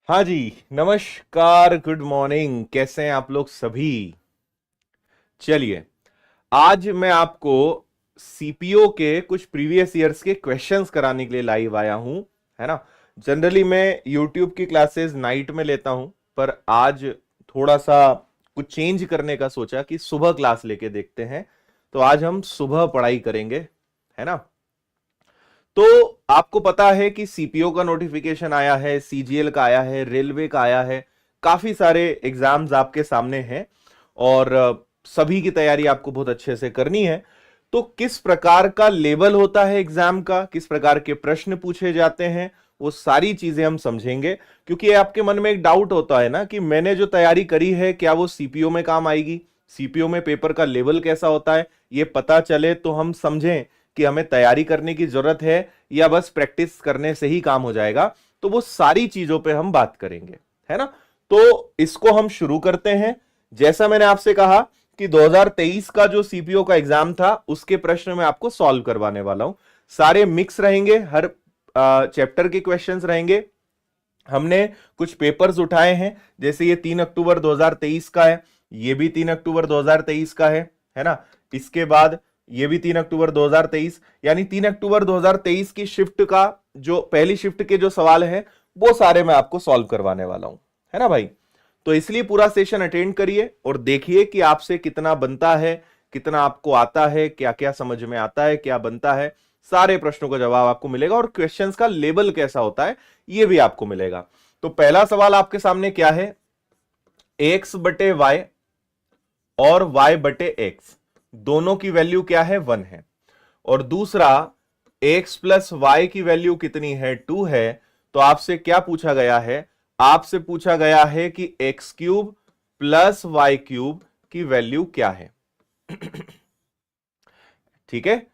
हाँ जी, नमस्कार, good morning. कैसे हैं आप लोग सभी? चलिए, आज मैं आपको सीपीओ के कुछ प्रीवियस ईयर्स के क्वेश्चंस कराने के लिए लाइव आया हूं, है ना। जनरली मैं यूट्यूब की क्लासेस नाइट में लेता हूं, पर आज थोड़ा सा कुछ चेंज करने का सोचा कि सुबह क्लास लेके देखते हैं। तो आज हम सुबह पढ़ाई करेंगे, है ना। तो आपको पता है कि सीपीओ का नोटिफिकेशन आया है, सीजीएल का आया है, रेलवे का आया है, काफी सारे एग्जाम्स आपके सामने हैं और सभी की तैयारी आपको बहुत अच्छे से करनी है। तो किस प्रकार का लेवल होता है एग्जाम का, किस प्रकार के प्रश्न पूछे जाते हैं, वो सारी चीजें हम समझेंगे। क्योंकि आपके मन में एक डाउट होता है ना कि मैंने जो तैयारी करी है क्या वो सीपीओ में काम आएगी, सीपीओ में पेपर का लेवल कैसा होता है, ये पता चले तो हम समझें कि हमें तैयारी करने की जरूरत है या बस प्रैक्टिस करने से ही काम हो जाएगा। तो वो सारी चीजों पे हम बात करेंगे, है ना। तो इसको हम शुरू करते हैं। जैसा मैंने आपसे कहा कि 2023 का जो सीपीओ का एग्जाम था उसके प्रश्न मैं आपको सॉल्व करवाने वाला हूं। सारे मिक्स रहेंगे, हर चैप्टर के क्वेश्चंस रहेंगे। हमने कुछ पेपर्स उठाए हैं, जैसे ये 3 अक्टूबर 2023 का है, ये भी 3 अक्टूबर 2023 का है ना। इसके बाद ये भी 3 अक्टूबर 2023, यानी 3 अक्टूबर 2023 की शिफ्ट का जो पहली शिफ्ट के जो सवाल है वो सारे मैं आपको सॉल्व करवाने वाला हूं, है ना भाई। तो इसलिए पूरा सेशन अटेंड करिए और देखिए कि आपसे कितना बनता है, कितना आपको आता है, क्या क्या समझ में आता है, क्या बनता है। सारे प्रश्नों का जवाब आपको मिलेगा और क्वेश्चंस का लेवल कैसा होता है ये भी आपको मिलेगा। तो पहला सवाल आपके सामने क्या है, एक्स बटे वाई और वाई बटे एक्स दोनों की वैल्यू क्या है, 1 है। और दूसरा, एक्स प्लस वाई की वैल्यू कितनी है, 2 है। तो आपसे क्या पूछा गया है, आपसे पूछा गया है कि x cube plus Y cube की वैल्यू क्या है। ठीक है,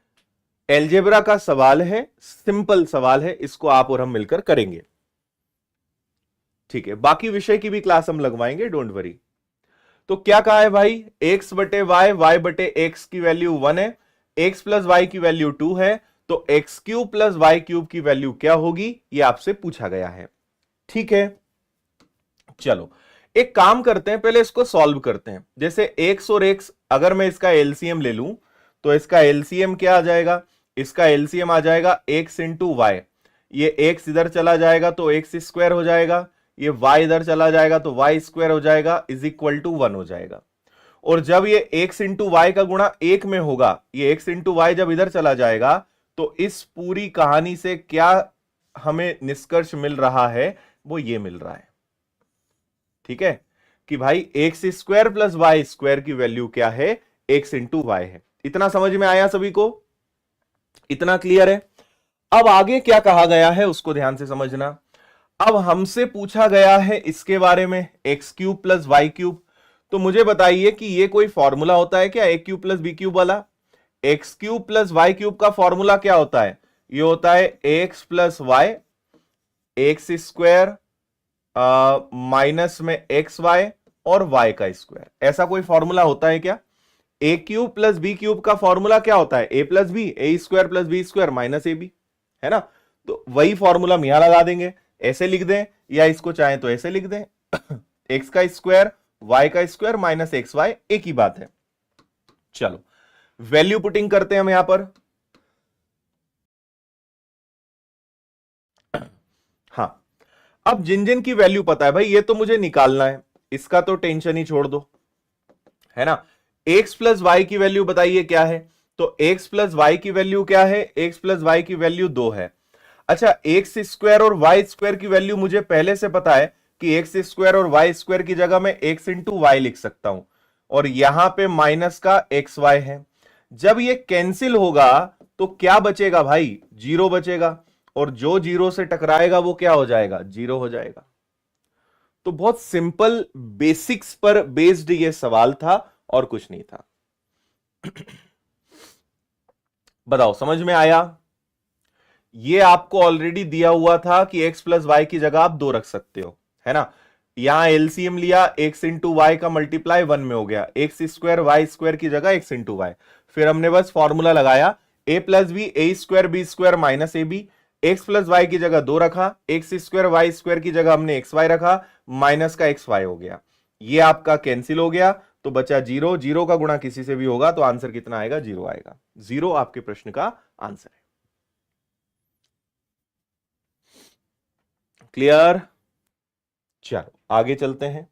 एलजेब्रा का सवाल है, सिंपल सवाल है, इसको आप और हम मिलकर करेंगे। ठीक है, बाकी विषय की भी क्लास हम लगवाएंगे, डोंट वरी। तो क्या कहा है भाई, एक्स बटे वाई, वाई बटे एक्स की वैल्यू 1 है, एक्स प्लस वाई की वैल्यू 2 है। तो x cube plus Y cube की वैल्यू क्या होगी, यह आपसे पूछा गया है। ठीक है, चलो एक काम करते हैं, पहले इसको सॉल्व करते हैं। जैसे एक्स और एक्स, अगर मैं इसका एलसीएम ले लूं तो इसका एलसीएम क्या आ जाएगा, इसका एलसीएम आ जाएगा एक्स इंटू वाई। ये एक्स इधर चला जाएगा तो एक्स स्क्वायर हो जाएगा, ये वाई इधर चला जाएगा तो वाई स्क्वायर हो जाएगा, इज इक्वल टू 1 हो जाएगा। और जब ये एक्स इंटू वाई का गुणा एक में होगा, ये एक्स इंटू वाई जब इधर चला जाएगा, तो इस पूरी कहानी से क्या हमें निष्कर्ष मिल रहा है, वो ये मिल रहा है। ठीक है, कि भाई x square plus y square की वैल्यू क्या है, एक्स इंटू वाई है। इतना समझ में आया सभी को, इतना क्लियर है। अब आगे क्या कहा गया है उसको ध्यान से समझना। अब हमसे पूछा गया है इसके बारे में, x cube plus Y cube. तो मुझे बताइए कि ये कोई फॉर्मूला होता है क्या, A cube plus B cube वाला। X cube plus Y cube का फॉर्मूला क्या होता है, ये होता है x plus Y, X square minus में एक्स वाई और वाई का स्क्वायर। ऐसा कोई फॉर्मूला होता है क्या। A cube plus B cube का फॉर्मूला क्या होता है, A plus B, A square plus B square minus A B, है ना। तो वही फॉर्मूला हम यहां लगा देंगे, ऐसे लिख दें या इसको चाहें तो ऐसे लिख दें। एक्स का स्क्वायर वाई का स्क्वायर माइनस एक्स वाई, एक ही बात है। चलो वैल्यू पुटिंग करते हैं हम यहां पर। हाँ, अब जिन जिन की वैल्यू पता है भाई, ये तो मुझे निकालना है, इसका तो टेंशन ही छोड़ दो, है ना। एक्स प्लस वाई की वैल्यू बताइए क्या है। तो एक्स प्लस वाई की वैल्यू क्या है, एक्स प्लस वाई की वैल्यू 2 है। अच्छा, एक्स स्क्वायर और वाई स्क्वायर की वैल्यू मुझे पहले से पता है कि एक्स स्क्वायर और वाई स्क्वायर की जगह मैं एक्स इंटू वाई लिख सकता हूं, और यहां पे माइनस का एक्स वाई है। जब ये कैंसिल होगा तो क्या बचेगा भाई, जीरो बचेगा, और जो जीरो से टकराएगा वो क्या हो जाएगा, जीरो हो जाएगा। तो बहुत सिंपल बेसिक्स पर बेस्ड ये सवाल था और कुछ नहीं था। बताओ समझ में आया। ये आपको ऑलरेडी दिया हुआ था कि x प्लस वाई की जगह आप 2 रख सकते हो, है ना। यहां एलसीएम लिया, x इंटू वाई का मल्टीप्लाई 1 में हो गया, एक्स स्क्वायर वाई स्क्वायर की जगह x इंटू वाई। फिर हमने बस फॉर्मूला लगाया, a plus B, A square b square minus A b, x plus y की जगह 2 रखा, एक्स स्क्वायर वाई स्क्वायर की जगह हमने एक्स वाई रखा, माइनस का एक्स वाई हो गया, ये आपका कैंसिल हो गया, तो बचा जीरो, जीरो का गुणा किसी से भी होगा तो आंसर कितना आएगा, जीरो आएगा। जीरो आपके प्रश्न का आंसर है। क्लियर? चलो आगे चलते हैं।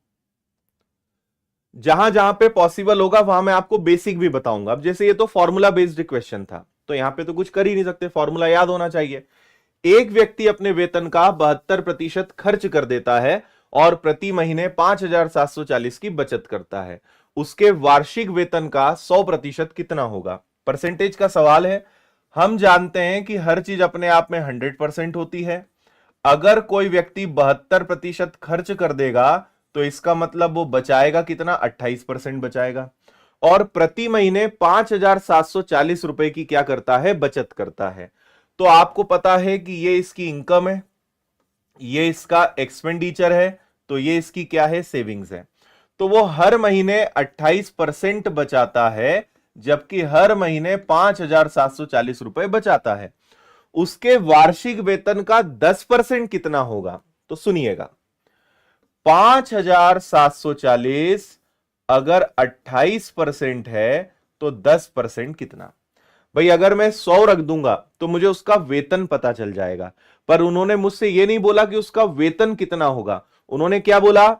जहां जहां पे पॉसिबल होगा वहां मैं आपको बेसिक भी बताऊंगा। अब जैसे ये तो फॉर्मूला बेस्ड क्वेश्चन था, तो यहां पे तो कुछ कर ही नहीं सकते, फॉर्मूला याद होना चाहिए। एक व्यक्ति अपने वेतन का 72% खर्च कर देता है और प्रति महीने 5,740 की बचत करता है, उसके वार्षिक वेतन का 100% कितना होगा? परसेंटेज का सवाल है। हम जानते हैं कि हर चीज अपने आप में 100% होती है। अगर कोई व्यक्ति 72% खर्च कर देगा तो इसका मतलब वो बचाएगा कितना? 28% बचाएगा। और प्रति महीने 5,740 रुपए की क्या करता है? बचत करता है। तो आपको पता है कि ये इसकी इनकम है, ये इसका एक्सपेंडिचर है, तो ये इसकी क्या है? सेविंग्स है। तो वो हर महीने 28% बचाता है, जबकि हर महीने 5,740 रुपए बचाता है। उसके वार्षिक वेतन का 10% कितना होगा? तो सुनिएगा, 5,740 अगर 28% है तो 10% कितना? भाई अगर मैं 100 रख दूंगा तो मुझे उसका वेतन पता चल जाएगा, पर उन्होंने मुझसे यह नहीं बोला कि उसका वेतन कितना होगा। उन्होंने क्या बोला?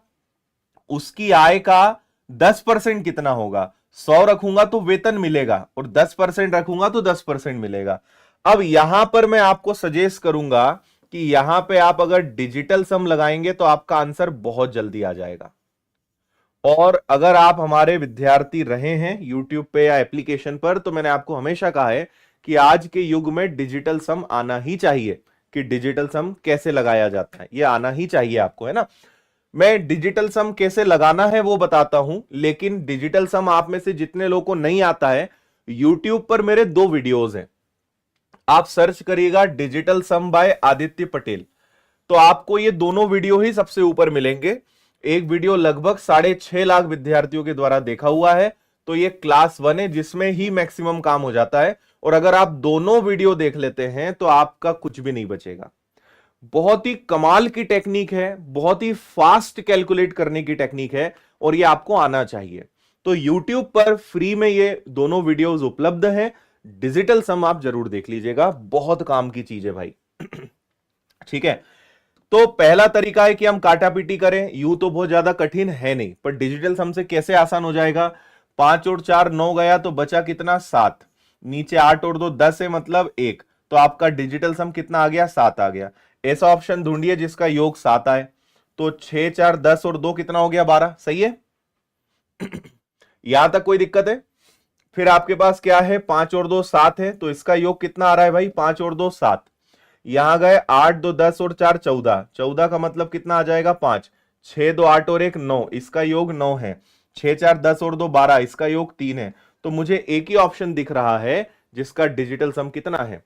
उसकी आय का 10% कितना होगा। 100 रखूंगा तो वेतन मिलेगा और 10% रखूंगा तो 10% मिलेगा। अब यहां पर मैं आपको सजेस्ट करूंगा कि यहां पे आप अगर डिजिटल सम लगाएंगे तो आपका आंसर बहुत जल्दी आ जाएगा। और अगर आप हमारे विद्यार्थी रहे हैं यूट्यूब पे या एप्लीकेशन पर, तो मैंने आपको हमेशा कहा है कि आज के युग में डिजिटल सम आना ही चाहिए, कि डिजिटल सम कैसे लगाया जाता है ये आना ही चाहिए आपको, है ना। मैं डिजिटल सम कैसे लगाना है वो बताता हूं, लेकिन डिजिटल सम आप में से जितने लोगों को नहीं आता है, यूट्यूब पर मेरे 2 वीडियोस हैं। आप सर्च करिएगा डिजिटल सम बाय आदित्य पटेल, तो आपको ये दोनों वीडियो ही सबसे ऊपर मिलेंगे। एक वीडियो लगभग 6.5 लाख विद्यार्थियों के द्वारा देखा हुआ है, तो ये क्लास 1 है जिसमें ही मैक्सिमम काम हो जाता है। और अगर आप दोनों वीडियो देख लेते हैं तो आपका कुछ भी नहीं बचेगा। बहुत ही कमाल की टेक्निक है, बहुत ही फास्ट कैलकुलेट करने की टेक्निक है, और ये आपको आना चाहिए। तो YouTube पर फ्री में ये दोनों वीडियोस उपलब्ध हैं। डिजिटल सम आप जरूर देख लीजिएगा, बहुत काम की चीज है भाई। ठीक है, तो पहला तरीका है कि हम काटापीटी करें। यू तो बहुत ज्यादा कठिन है नहीं, पर डिजिटल सम से कैसे आसान हो जाएगा? 5 और 4 9 गया तो बचा कितना? 7। नीचे 8 और 2 10 है, मतलब 1। तो आपका डिजिटल सम कितना आ गया? 7 आ गया। ऐसा ऑप्शन ढूंढिए जिसका योग 7 आए। तो 6 4 10 और 2 कितना हो गया? 12। सही है? यहां तक कोई दिक्कत है? फिर आपके पास क्या है? 5 और 2 7 है, तो इसका योग कितना आ रहा है भाई? 5 और 2 7। यहां गए 8 2 10 और 4 14। 14 का मतलब कितना आ जाएगा? 5। 6 2 8 और 1 9, इसका योग 9 है। 6 4 10 और 2 12, इसका योग 3 है। तो मुझे एक ही ऑप्शन दिख रहा है जिसका डिजिटल सम कितना है?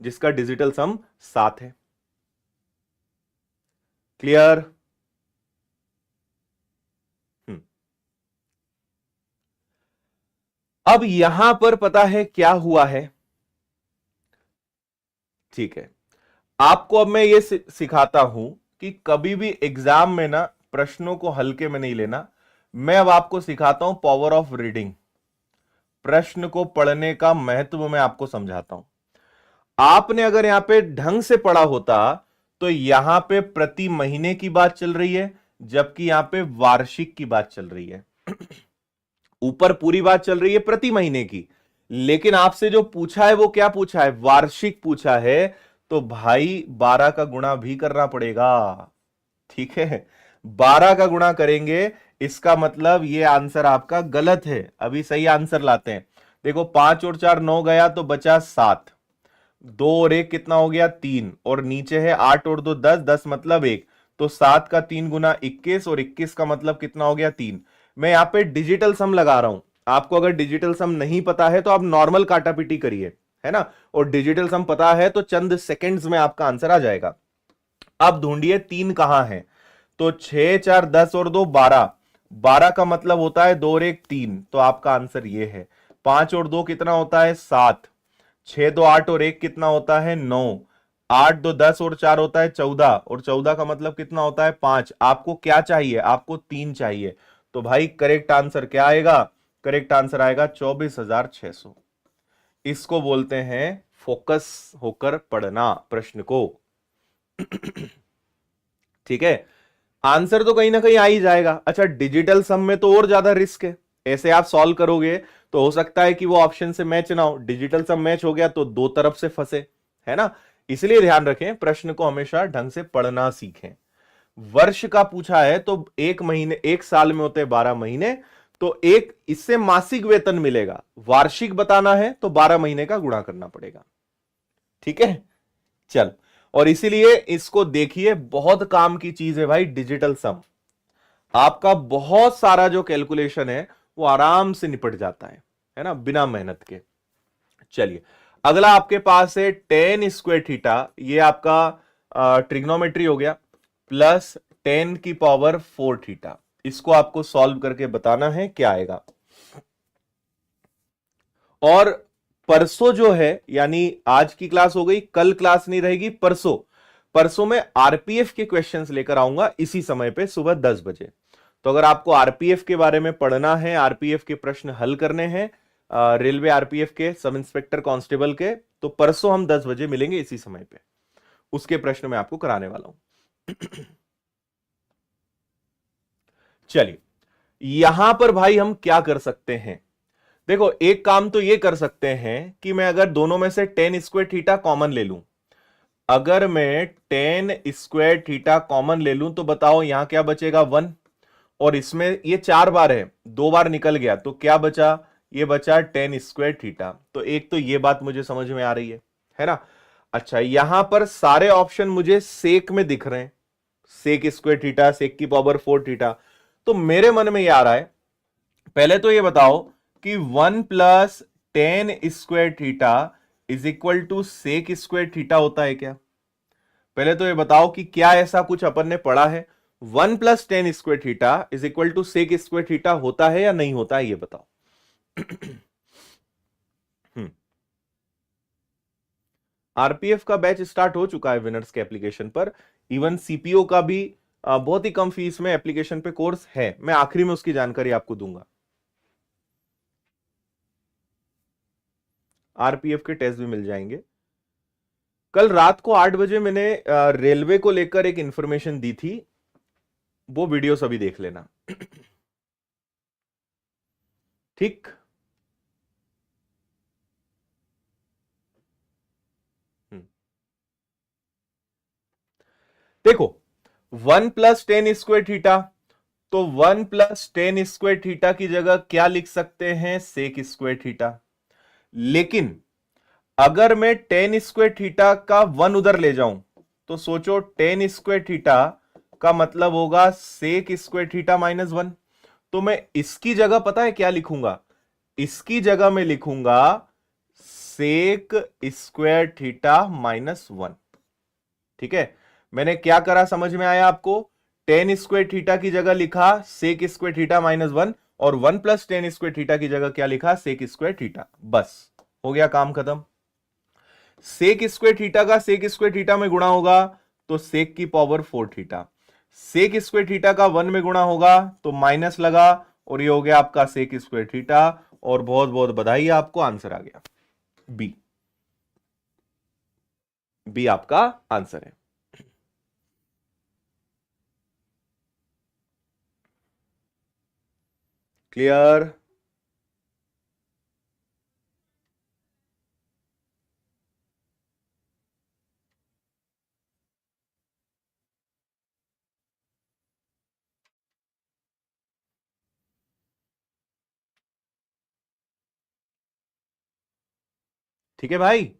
जिसका डिजिटल सम 7 है। क्लियर? अब यहां पर पता है क्या हुआ है? ठीक है, आपको अब मैं ये सिखाता हूं कि कभी भी एग्जाम में ना प्रश्नों को हल्के में नहीं लेना। मैं अब आपको सिखाता हूं पावर ऑफ रीडिंग। प्रश्न को पढ़ने का महत्व मैं आपको समझाता हूं। आपने अगर यहां पे ढंग से पढ़ा होता तो यहां पे प्रति महीने की बात चल रही है, जबकि यहां पे वार्षिक की बात चल रही है। ऊपर पूरी बात चल रही है प्रति महीने की, लेकिन आपसे जो पूछा है वो क्या पूछा है? वार्षिक पूछा है। तो भाई 12 का गुणा भी करना पड़ेगा। ठीक है, 12 का गुणा करेंगे, इसका मतलब ये आंसर आपका गलत है। अभी सही आंसर लाते हैं। देखो 5 और 4 9 गया तो बचा 7। 2 और 1 कितना हो गया? 3। और नीचे है 8 और 2 10, 10 मतलब 1। तो 7 का 3 गुना 21, और 21 का मतलब कितना हो गया? 3। मैं यहां पे डिजिटल सम लगा रहा हूं। आपको अगर डिजिटल सम नहीं पता है तो आप नॉर्मल काटापीटी करिए, है ना। और डिजिटल सम पता है तो चंद सेकंड्स में आपका आंसर आ जाएगा। अब ढूंढिए 3 कहां है? तो 6 4 10 और 2 12। 12 का मतलब होता है 2 और 1 3, तो आपका आंसर ये है। 5 और 2 कितना होता है? 7। 6 2 8 और 1 कितना होता है? 9। 8 2 10 और 4 होता है 14, और 14 का मतलब कितना होता है 5। आपको क्या चाहिए, आपको 3 चाहिए। तो भाई करेक्ट आंसर क्या आएगा, करेक्ट आंसर आएगा 24,600। इसको बोलते हैं फोकस होकर पढ़ना प्रश्न को। ठीक है, आंसर तो कहीं ना कहीं आ ही जाएगा। अच्छा, डिजिटल सम में तो और ज्यादा रिस्क है। ऐसे आप सॉल्व करोगे तो हो सकता है कि वो ऑप्शन से मैच ना हो, डिजिटल सम मैच हो गया तो दो तरफ से फंसे, है ना। इसलिए ध्यान रखें, प्रश्न को हमेशा ढंग से पढ़ना सीखें। वर्ष का पूछा है तो एक महीने, एक साल में होते हैं 12 महीने, तो एक इससे मासिक वेतन मिलेगा। वार्षिक बताना है तो 12 महीने का गुणा करना पड़ेगा। ठीक है, चल, और इसीलिए इसको देखिए, बहुत काम की चीज है भाई डिजिटल सम। आपका बहुत सारा जो कैलकुलेशन है वो आराम से निपट जाता है ना, बिना मेहनत के। चलिए, अगला आपके पास है टेन स्क्वायर थीटा। ये आपका ट्रिग्नोमेट्री हो गया, प्लस 10 की पावर 4 थीटा। इसको आपको सॉल्व करके बताना है क्या आएगा। और परसों जो है, यानी आज की क्लास हो गई, कल क्लास नहीं रहेगी, परसों, परसों में आरपीएफ के क्वेश्चंस लेकर आऊंगा इसी समय पे सुबह 10 बजे। तो अगर आपको आरपीएफ के बारे में पढ़ना है, आरपीएफ के प्रश्न हल करने हैं, रेलवे आरपीएफ के, सब इंस्पेक्टर कांस्टेबल के, तो परसों हम 10 बजे मिलेंगे इसी समय पे। उसके प्रश्न मैं आपको कराने वाला हूं। चलिए, यहां पर भाई हम क्या कर सकते हैं। देखो, एक काम तो ये कर सकते हैं कि मैं अगर दोनों में से टेन स्क्वायर थीटा कॉमन ले लूं, अगर मैं टेन स्क्वायर थीटा कॉमन ले लूं तो बताओ यहां क्या बचेगा 1, और इसमें ये 4 बार है, 2 बार निकल गया तो क्या बचा, ये बचा टेन स्क्वायर थीटा। तो एक तो ये बात मुझे समझ में आ रही है ना। अच्छा, यहां पर सारे ऑप्शन मुझे सेक में दिख रहे हैं, सेक स्क्वायर थीटा, सेक की पावर 4 थीटा। तो मेरे मन में ये आ रहा है, पहले तो ये बताओ कि 1 plus tan square theta is equal to sec square theta होता है क्या। पहले तो ये बताओ कि क्या ऐसा कुछ अपन ने पढ़ा है, 1 plus tan square theta is equal to sec square theta होता है या नहीं होता है, ये बताओ। आरपीएफ का बैच स्टार्ट हो चुका है विनर्स के एप्लीकेशन पर। इवन सीपीओ का भी बहुत ही कम फीस में एप्लीकेशन पे कोर्स है, मैं आखिरी में उसकी जानकारी आपको दूंगा। आरपीएफ के टेस्ट भी मिल जाएंगे। कल रात को 8 बजे मैंने रेलवे को लेकर एक इंफॉर्मेशन दी थी, वो वीडियो सभी देख लेना। ठीक, देखो, 1 प्लस टेन स्क्वायर थीटा, तो 1 प्लस टेन स्क्वायर थीटा की जगह क्या लिख सकते हैं, सेक स्क्वायर थीटा। लेकिन अगर मैं टेन स्क्वायर थीटा का 1 उधर ले जाऊं तो सोचो, टेन स्क्वायर थीटा का मतलब होगा सेक स्क्वायर थीटा माइनस 1। तो मैं इसकी जगह पता है क्या लिखूंगा, इसकी जगह मैं लिखूंगा सेक स्क्वायर थीटा माइनस 1। ठीक है, मैंने क्या करा समझ में आया आपको, टेन स्क्वायर थीटा की जगह लिखा सेक स्क्वायर थीटा माइनस 1, और 1 प्लस टेन स्क्वायर थीटा की जगह क्या लिखा, सेक स्क्वायर थीटा। बस हो गया काम खत्म। सेक स्क्वायर थीटा का सेक स्क्वायर थीटा में गुणा होगा तो सेक की पावर 4 थीटा, सेक स्क्वायर थीटा का 1 में गुणा होगा तो माइनस लगा, और ये हो गया आपका सेक स्क्वायर थीटा। और बहुत बहुत बधाई, आपको आंसर आ गया बी। बी आपका आंसर है। क्लियर। ठीक है भाई,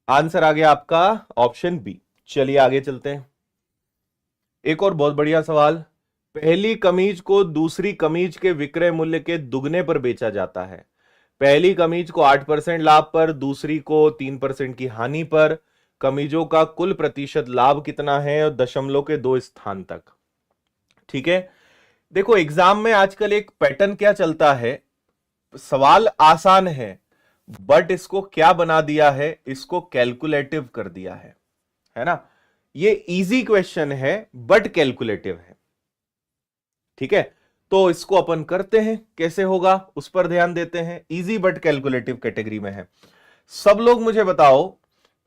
आंसर आ गया आपका ऑप्शन बी। चलिए आगे चलते हैं। एक और बहुत बढ़िया सवाल, पहली कमीज को दूसरी कमीज के विक्रय मूल्य के दुगने पर बेचा जाता है। पहली कमीज को 8% लाभ पर, दूसरी को 3% की हानि पर। कमीजों का कुल प्रतिशत लाभ कितना है, और दशमलव के 2 स्थान तक। ठीक है, देखो एग्जाम में आजकल एक पैटर्न क्या चलता है, सवाल आसान है बट इसको क्या बना दिया है, इसको कैलकुलेटिव कर दिया है। है ना। ये इजी क्वेश्चन है बट कैलकुलेटिव है, ठीक है। तो इसको अपन करते हैं, कैसे होगा उस पर ध्यान देते हैं। इजी बट कैलकुलेटिव कैटेगरी में है। सब लोग मुझे बताओ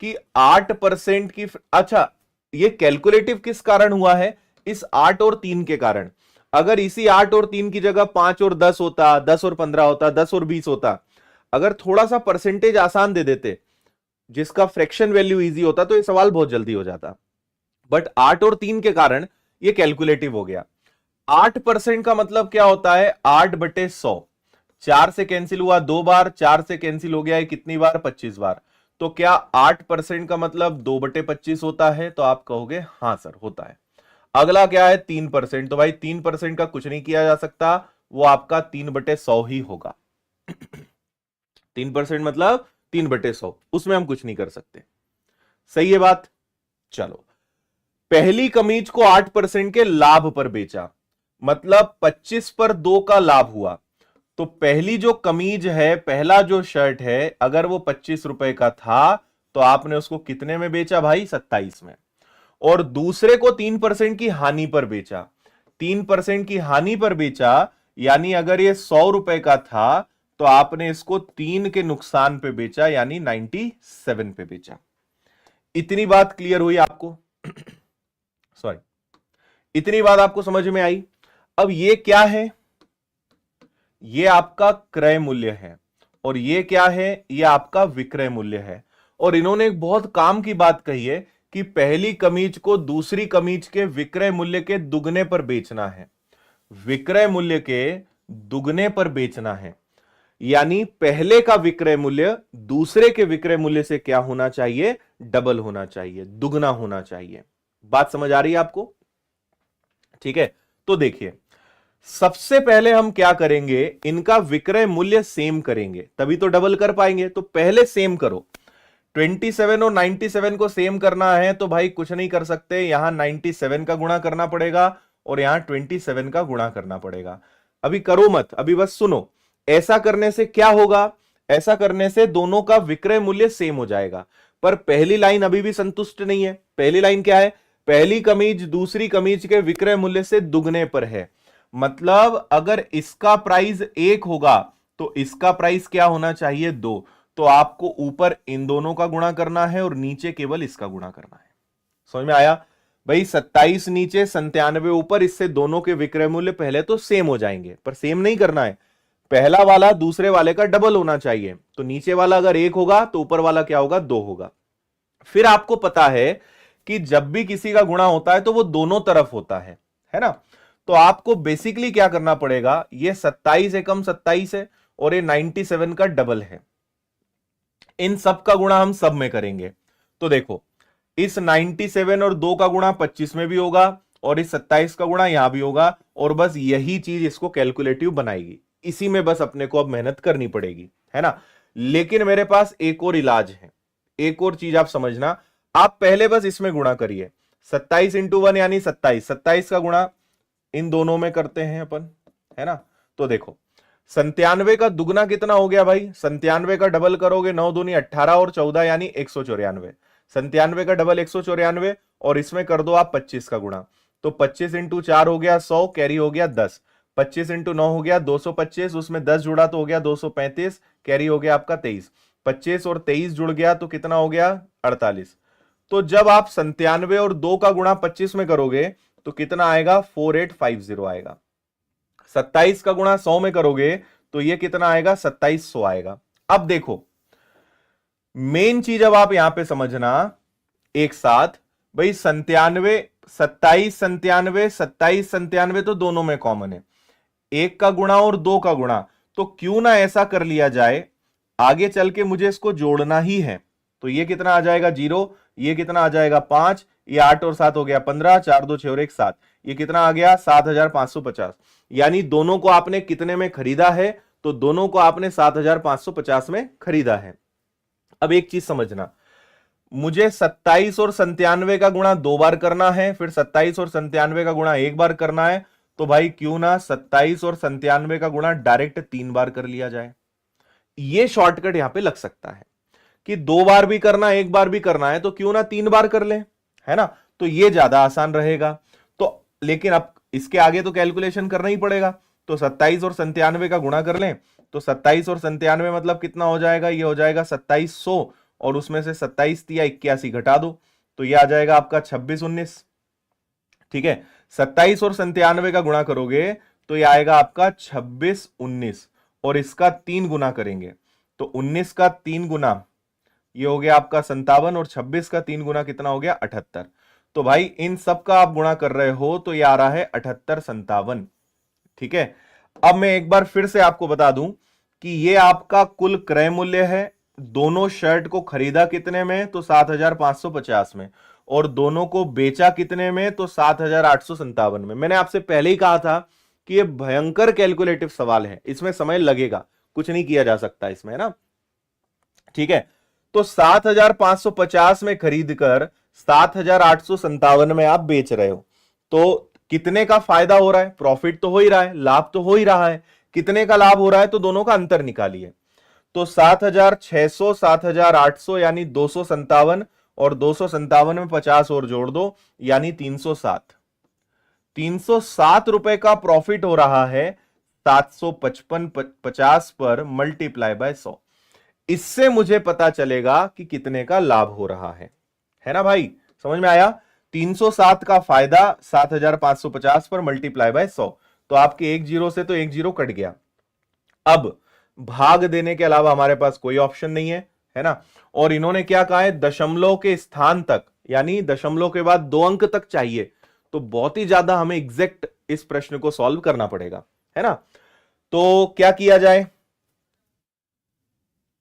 कि 8% की, अच्छा ये कैलकुलेटिव किस कारण हुआ है? इस 8 और 3 के कारण। अगर इसी 8 और 3 की जगह 5 और 10 होता, 10 और 15 होता, 10 और 20 होता, अगर थोड़ा सा परसेंटेज आसान दे देते जिसका फ्रैक्शन वैल्यू इजी होता, तो ये सवाल बहुत जल्दी हो जाता। बट 8 और 3 के कारण ये कैलकुलेटिव हो गया। 8% का मतलब क्या होता है? 8/100। 4 से कैंसिल हुआ 2 बार, 4 से कैंसिल हो गया है कितनी बार? 25 बार। तो क्या 8% का मतलब 2/25 होता है? तो आप कहोगे हां सर होता है। अगला क्या है? 3%। तो भाई 3% का कुछ नहीं किया जा सकता, वो आपका 3/100 ही होगा। 3% मतलब 3/100, उसमें हम कुछ नहीं कर सकते। सही है बात? चलो, पहली कमीज को 8% के लाभ पर बेचा, मतलब 25 पर 2 का लाभ हुआ। तो पहली जो कमीज है, पहला जो शर्ट है, अगर वो 25 रुपए का था तो आपने उसको कितने में बेचा भाई? 27 में। और दूसरे को 3% की हानि पर बेचा। 3% की हानि पर बेचा, यानी अगर ये 100 रुपए का था तो आपने इसको 3 के नुकसान पे बेचा, यानी 97 पे बेचा। इतनी बात क्लियर हुई आपको? सॉरी, इतनी बात आपको समझ में आई? अब ये क्या है? ये आपका क्रय मूल्य है, और ये क्या है? ये आपका विक्रय मूल्य है। और इन्होंने एक बहुत काम की बात कही है कि पहली कमीज को दूसरी कमीज के विक्रय मूल्य के दुगने पर बेचना है। विक्रय मूल्य के दुगने पर बेचना है, यानी पहले का विक्रय मूल्य दूसरे के विक्रय मूल्य से क्या होना चाहिए? डबल होना चाहिए, दुगना होना चाहिए। बात समझ आ रही है आपको? ठीक है, तो देखिए, सबसे पहले हम क्या करेंगे, इनका विक्रय मूल्य सेम करेंगे, तभी तो डबल कर पाएंगे। तो पहले सेम करो। 27 और 97 को सेम करना है तो भाई कुछ नहीं कर सकते, यहां 97 का गुणा करना पड़ेगा और यहां 27 का गुणा करना पड़ेगा। अभी करो मत, अभी बस सुनो। ऐसा करने से क्या होगा? ऐसा करने से दोनों का विक्रय मूल्य सेम हो जाएगा। पर पहली लाइन अभी भी संतुष्ट नहीं है। पहली लाइन क्या है? पहली कमीज दूसरी कमीज के विक्रय मूल्य से दुगने पर है। मतलब अगर इसका प्राइस 1 होगा तो इसका प्राइस क्या होना चाहिए? 2। तो आपको ऊपर इन दोनों का गुणा करना है और नीचे केवल इसका गुणा करना है। समझ में आया? भाई 27 नीचे 97 ऊपर, इससे दोनों के विक्रय मूल्य पहले तो सेम हो जाएंगे, पर सेम नहीं करना है, पहला वाला दूसरे वाले का डबल होना चाहिए। तो नीचे वाला अगर 1 होगा तो ऊपर वाला क्या होगा? 2 होगा। फिर आपको पता है कि जब भी किसी का गुणा होता है तो वो दोनों तरफ होता है ना। तो आपको बेसिकली क्या करना पड़ेगा? ये 27 एकम 27 है और ये 97 का डबल है। इन सब का गुणा हम सब में करेंगे। तो देखो, इस 97 और 2 का गुणा 25 में भी होगा और इस 27 का गुणा यहां भी होगा, और बस यही चीज इसको कैलकुलेटिव बनाएगी। इसी में बस अपने को अब मेहनत करनी पड़ेगी, है ना। लेकिन मेरे पास एक और इलाज है, एक और चीज आप समझना। आप पहले बस इसमें गुणा करिए, 27 इंटू 1 यानी 27। 27 का गुणा इन दोनों में करते हैं अपन, है ना। तो देखो, 97 का दुगना कितना हो गया भाई? 97 का डबल करोगे 9 दूनी 18 और 14 यानी 194। 97 का डबल 194 और इसमें कर दो आप 25 का गुणा। तो 25 इंटू 4 हो गया 100, कैरी हो गया 10। 25 इंटू 9 हो गया 225, उसमें 10 जुड़ा तो हो गया 235, कैरी हो गया आपका 23। 25 और 23 जुड़ गया तो कितना हो गया? 48। तो जब आप 97 और 2 का गुणा 25 में करोगे तो कितना आएगा? 4850 आएगा। 27 का गुणा 100 में करोगे तो ये कितना आएगा? 2700 आएगा। अब देखो, मेन चीज अब आप यहां पे समझना एक साथ, भाई 97, 27 97, 27 97 तो दोनों में कॉमन है, 1 का गुणा और 2 का गुणा। तो क्यों ना ऐसा कर लिया जाए, आगे चल के मुझे इसको जोड़ना ही है। तो ये कितना आ जाएगा? 0। ये कितना आ जाएगा? 5। ये 8 और 7 हो गया 15, 4 2 6 और 1 7। ये कितना आ गया? 7550। यानी दोनों को आपने कितने में खरीदा है? तो दोनों को आपने 7550 में खरीदा है। अब एक चीज समझना, मुझे 27 और 97 का गुणा 2 बार करना है, फिर 27 और 97 का गुणा 1 बार करना है। तो भाई क्यों ना 27 और 97 का गुणा डायरेक्ट 3 बार कर लिया जाए। ये शॉर्टकट यहां पे लग सकता है कि 2 बार भी करना 1 बार भी करना है, तो क्यों ना 3 बार कर लें। है ना। तो ये ज्यादा आसान रहेगा। तो लेकिन अब इसके आगे तो कैलकुलेशन करना ही पड़ेगा। तो 27 और 97 का गुणा कर लें, तो 27 और 97 मतलब कितना हो जाएगा, ये हो जाएगा 2700, और उसमें से 27 या 81 घटा दो, तो ये आ जाएगा आपका 2619। ठीक है, 27 और 97 का गुणा करोगे तो ये आएगा आपका 2619, और इसका 3 गुना करेंगे तो 19 का 3 गुना ये हो गया आपका 57, और 26 का 3 गुना कितना हो गया 78। तो भाई इन सब का आप गुणा कर रहे हो तो ये आ रहा है 78 57। ठीक है, अब मैं एक बार फिर से आपको बता दूं कि ये आपका कुल क्रय मूल्य है। दोनों शर्ट को खरीदा कितने में, तो 7550 में, और दोनों को बेचा कितने में, तो 7857 में। मैंने आपसे पहले ही कहा था कि ये भयंकर कैलकुलेटिव सवाल है, इसमें समय लगेगा, कुछ नहीं किया जा सकता इसमें, है ना। ठीक है, तो 7550 में खरीद कर 7857 में आप बेच रहे हो, तो कितने का फायदा हो रहा है, प्रॉफिट तो हो ही रहा है, लाभ तो हो ही रहा है। कितने का लाभ हो रहा है, तो दोनों का अंतर निकालिए। तो 7600 7800 यानी 257, और 257 में 50 और जोड़ दो यानी 307। 307 रुपए का प्रॉफिट हो रहा है 755 पर मल्टीप्लाई बाय 100। इससे मुझे पता चलेगा कि कितने का लाभ हो रहा है ना भाई, समझ में आया। 307 का फायदा 7550 पर मल्टीप्लाई बाय 100, तो आपके एक जीरो से तो एक जीरो कट गया। अब भाग देने के अलावा हमारे पास कोई ऑप्शन नहीं है ना। और इन्होंने क्या कहा है, दशमलव के स्थान तक, यानी दशमलव के बाद 2 अंक तक चाहिए, तो बहुत ही ज्यादा हमें एग्जैक्ट इस प्रश्न को सॉल्व करना पड़ेगा, है ना। तो क्या किया जाए,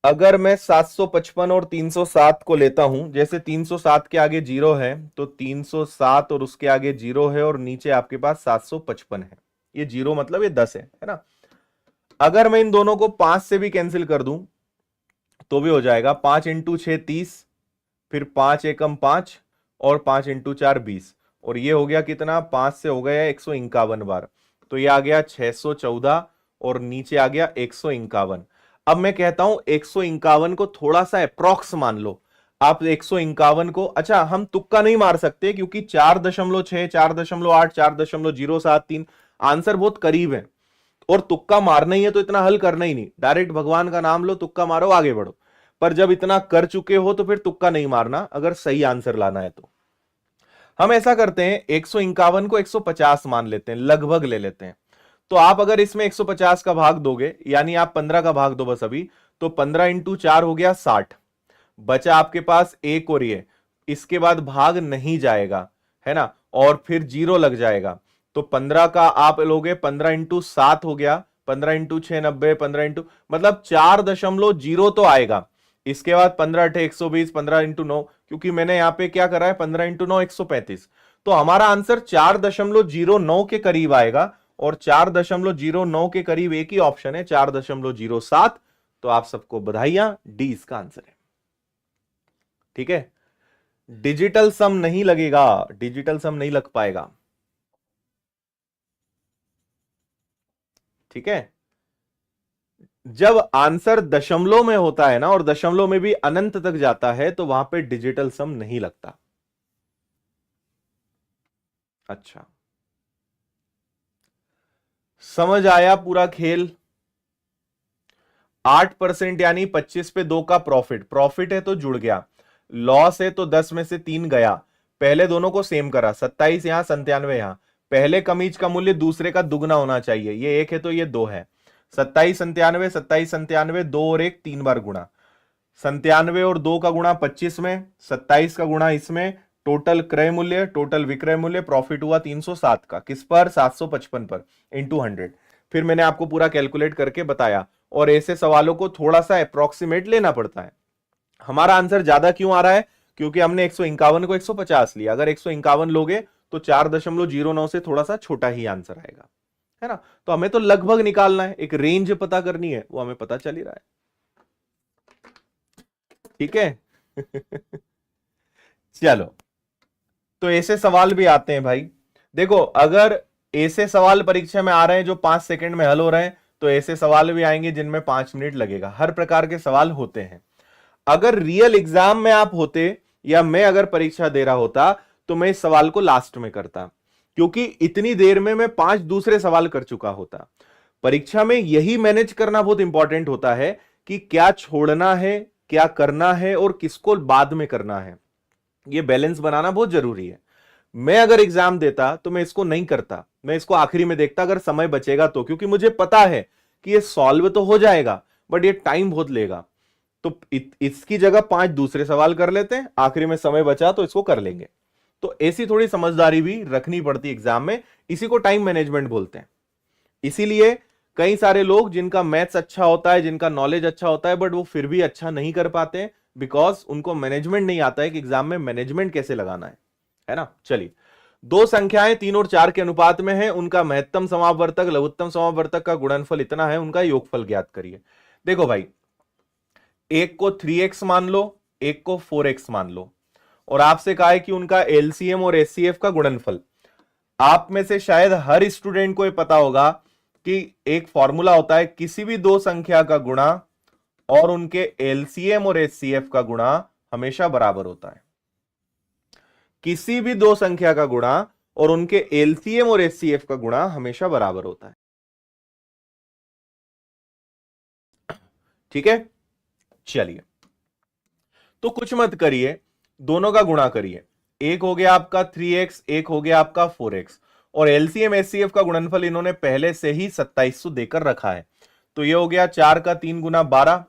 अगर मैं 755 और 307 को लेता हूं, जैसे 307 के आगे जीरो है तो 307 और उसके आगे जीरो है, और नीचे आपके पास 755 है, ये जीरो मतलब ये 10 है ना। अगर मैं इन दोनों को 5 से भी कैंसिल कर दूं तो भी हो जाएगा, 5 इंटू 6 30, फिर 5 एकम 5, और 5 इंटू 4 20, और ये हो गया कितना, 5 से हो गया 151 बार, तो ये आ गया 614, और नीचे आ गया 151। अब मैं कहता हूं 151 को थोड़ा सा अप्रॉक्स मान लो आप। 151 को, अच्छा हम तुक्का नहीं मार सकते क्योंकि 4.6 4.8 4.073 आंसर बहुत करीब है, और तुक्का मारना ही है तो इतना हल करना ही नहीं, डायरेक्ट भगवान का नाम लो, तुक्का मारो, आगे बढ़ो। पर जब इतना कर चुके हो तो फिर तुक्का नहीं मारना अगर सही आंसर लाना है तो। हम ऐसा करते हैं 151 को 150 मान लेते हैं, लगभग ले लेते हैं। तो आप अगर इसमें 150 का भाग दोगे, यानी आप 15 का भाग दो बस अभी, तो 15 इंटू 4 हो गया 60, बचा आपके पास एक, और ये इसके बाद भाग नहीं जाएगा, है ना, और फिर जीरो लग जाएगा। तो 15 का आप लोगे, 15 इंटू 7 हो गया, 15 इंटू 6 90, 15 इंटू मतलब 4.0 तो आएगा। इसके बाद 15 अठे 120, 15 इंटू 9, क्योंकि मैंने यहां पे क्या करा है 15 इंटू 9 135, तो हमारा आंसर 4.09 के करीब आएगा, और 4.09 के करीब एक ही ऑप्शन है 4.07। तो आप सबको बधाइयां, डी इसका आंसर है। ठीक है, डिजिटल सम नहीं लगेगा, डिजिटल सम नहीं लग पाएगा। ठीक है, जब आंसर दशमलव में होता है ना, और दशमलव में भी अनंत तक जाता है, तो वहां पे डिजिटल सम नहीं लगता। अच्छा, समझ आया पूरा खेल। 8% यानी 25 पे 2 का प्रॉफिट, प्रॉफिट है तो जुड़ गया, लॉस है तो 10 में से 3 गया। पहले दोनों को सेम करा, 27 यहां 97 यहां, पहले कमीज का मूल्य दूसरे का दुगना होना चाहिए, ये 1 है तो ये 2 है। 27 97 27 97, 2 और 1 3 बार गुणा, 97 और 2 का गुणा 25 में, 27 का गुणा इसमें, टोटल क्रय मूल्य टोटल विक्रय मूल्य प्रॉफिट हुआ 307 का, किस पर 755 पर, इंटू 100। फिर मैंने आपको पूरा कैलकुलेट करके बताया, और ऐसे सवालों को थोड़ा सा अप्रोक्सीमेट लेना पड़ता है। हमारा आंसर ज्यादा क्यों आ रहा है, क्योंकि हमने 151 को 150 लिया, अगर 151 लोगे तो 4.09 से थोड़ा सा छोटा ही आंसर आएगा, है ना। तो हमें तो लगभग निकालना है, एक रेंज पता करनी है, वो हमें पता चल ही रहा है। ठीक है चलो, तो ऐसे सवाल भी आते हैं भाई। देखो, अगर ऐसे सवाल परीक्षा में आ रहे हैं जो 5 सेकंड में हल हो रहे हैं, तो ऐसे सवाल भी आएंगे जिनमें 5 मिनट लगेगा। हर प्रकार के सवाल होते हैं। अगर रियल एग्जाम में आप होते, या मैं अगर परीक्षा दे रहा होता, तो मैं इस सवाल को लास्ट में करता, क्योंकि इतनी देर में मैं 5 दूसरे सवाल कर चुका होता। परीक्षा में यही मैनेज करना बहुत इंपॉर्टेंट होता है कि क्या छोड़ना है, क्या करना है और किसको बाद में करना है। यह बैलेंस बनाना बहुत जरूरी है। मैं अगर एग्जाम देता तो मैं इसको नहीं करता, मैं इसको आखिरी में देखता अगर समय बचेगा तो, क्योंकि मुझे पता है कि ये सॉल्व तो हो जाएगा बट ये टाइम बहुत लेगा। तो इसकी जगह 5 दूसरे सवाल कर लेते हैं, आखिरी में समय बचा तो इसको कर लेंगे। तो ऐसी थोड़ी समझदारी भी रखनी पड़ती है एग्जाम में, इसी को टाइम मैनेजमेंट बोलते हैं। इसीलिए कई सारे लोग जिनका मैथ्स अच्छा होता है, जिनका नॉलेज अच्छा होता है, बट वो फिर भी अच्छा नहीं कर पाते, बिकॉज उनको मैनेजमेंट नहीं आता है कि एग्जाम में मैनेजमेंट कैसे लगाना है ना। चलिए, दो संख्याएं 3 और 4 के अनुपात में है, उनका महत्तम समापवर्तक लघुत्तम समापवर्तक का गुणनफल इतना है, उनका योगफल ज्ञात करिए। देखो भाई, एक को 3x मान लो, एक को 4x मान लो, और आपसे कहा है कि उनका एलसीएम और एचसीएफ का गुणनफल। आप में से शायद हर स्टूडेंट को यह पता होगा कि एक फॉर्मूला होता है, किसी भी दो संख्या का गुणा और उनके एलसीएम और एचसीएफ का गुणा हमेशा बराबर होता है। किसी भी दो संख्या का गुणा और उनके एलसीएम और एचसीएफ का गुणा हमेशा बराबर होता है। ठीक है, चलिए, तो कुछ मत करिए, दोनों का गुणा करिए। एक हो गया आपका 3x, एक हो गया आपका 4x, और एलसीएम एचसीएफ का गुणनफल इन्होंने पहले से ही 2700 देकर रखा है। तो ये हो गया 4 का 3 गुना 12,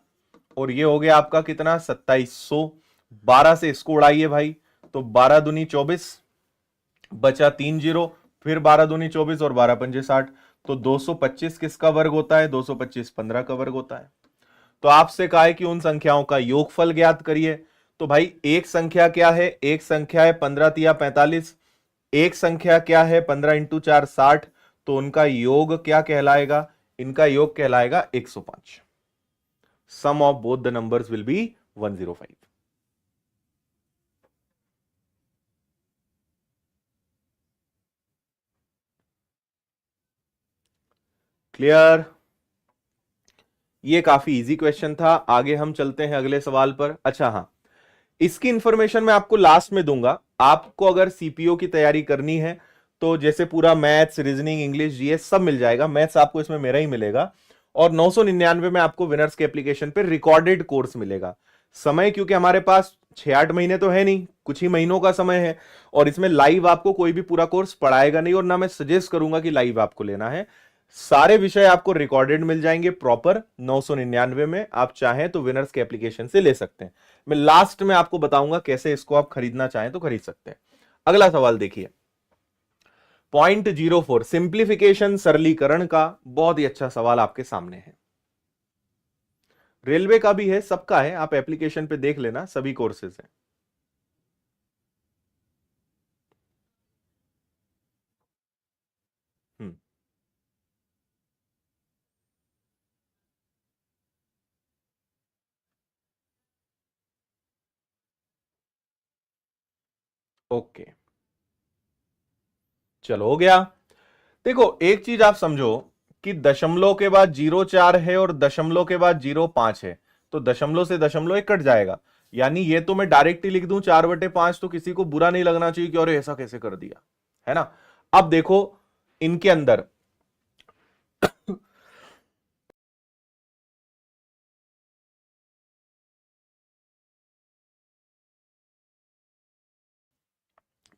और ये हो गया आपका कितना 2700। 12 से इसको उड़ाइए भाई, तो 12 दूनी 24, बचा 3 जीरो, फिर 12 दूनी 24 और 12 पंजे 60। तो 225 किसका वर्ग होता है? 225 15 का वर्ग होता है। तो आपसे कहा है कि उन संख्याओं का योगफल ज्ञात करिए। तो भाई एक संख्या क्या है? एक संख्या है 15 तिया 45, एक संख्या क्या है 15 इंटू 4 60। तो उनका योग क्या कहलाएगा? इनका योग कहलाएगा 105। Sum of both the numbers will be 105। Clear? ये काफी इजी क्वेश्चन था। आगे हम चलते हैं अगले सवाल पर। अच्छा हाँ, इसकी इंफॉर्मेशन मैं आपको लास्ट में दूंगा। आपको अगर सीपीओ की तैयारी करनी है तो जैसे पूरा मैथ्स, रीजनिंग, इंग्लिश, जीएस सब मिल जाएगा। मैथ्स आपको इसमें मेरा ही मिलेगा, और 999 में आपको विनर्स के एप्लीकेशन पे रिकॉर्डेड कोर्स मिलेगा। समय क्योंकि हमारे पास 6-8 महीने तो है नहीं, कुछ ही महीनों का समय है, और इसमें लाइव आपको कोई भी पूरा कोर्स पढ़ाएगा नहीं, और ना मैं सजेस्ट करूंगा कि लाइव आपको लेना है। सारे विषय आपको रिकॉर्डेड मिल जाएंगे प्रॉपर 999 में। आप चाहें तो विनर्स के एप्लीकेशन से ले सकते हैं। मैं लास्ट में आपको बताऊंगा कैसे इसको आप खरीदना चाहें तो खरीद सकते हैं। अगला सवाल देखिए, 0.04 सिंप्लीफिकेशन, सरलीकरण का बहुत ही अच्छा सवाल आपके सामने है। रेलवे का भी है, सबका है, आप एप्लीकेशन पे देख लेना, सभी कोर्सेज हैं। ओके, चलो हो गया। देखो एक चीज आप समझो कि दशमलव के बाद 0.4 है और दशमलव के बाद 0.5 है, तो दशमलव से दशमलव एक कट जाएगा। यानी ये तो मैं डायरेक्ट ही लिख दूं 4/5, तो किसी को बुरा नहीं लगना चाहिए कि अरे ऐसा कैसे कर दिया, है ना। अब देखो इनके अंदर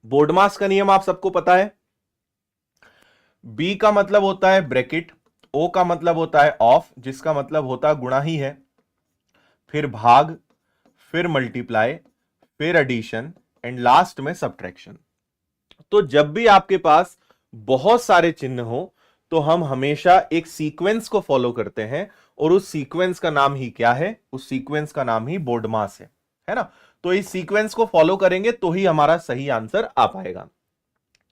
बोर्डमास का नियम आप सबको पता है। बी का मतलब होता है ब्रैकेट, ओ का मतलब होता है ऑफ, जिसका मतलब होता है गुणा ही है, फिर भाग, फिर मल्टीप्लाई, फिर एडिशन, एंड लास्ट में सब्ट्रैक्शन। तो जब भी आपके पास बहुत सारे चिन्ह हो तो हम हमेशा एक सीक्वेंस को फॉलो करते हैं, और उस सीक्वेंस का नाम ही क्या है? उस सीक्वेंस का नाम ही बोर्डमास है ना। तो इस सीक्वेंस को फॉलो करेंगे तो ही हमारा सही आंसर आ पाएगा।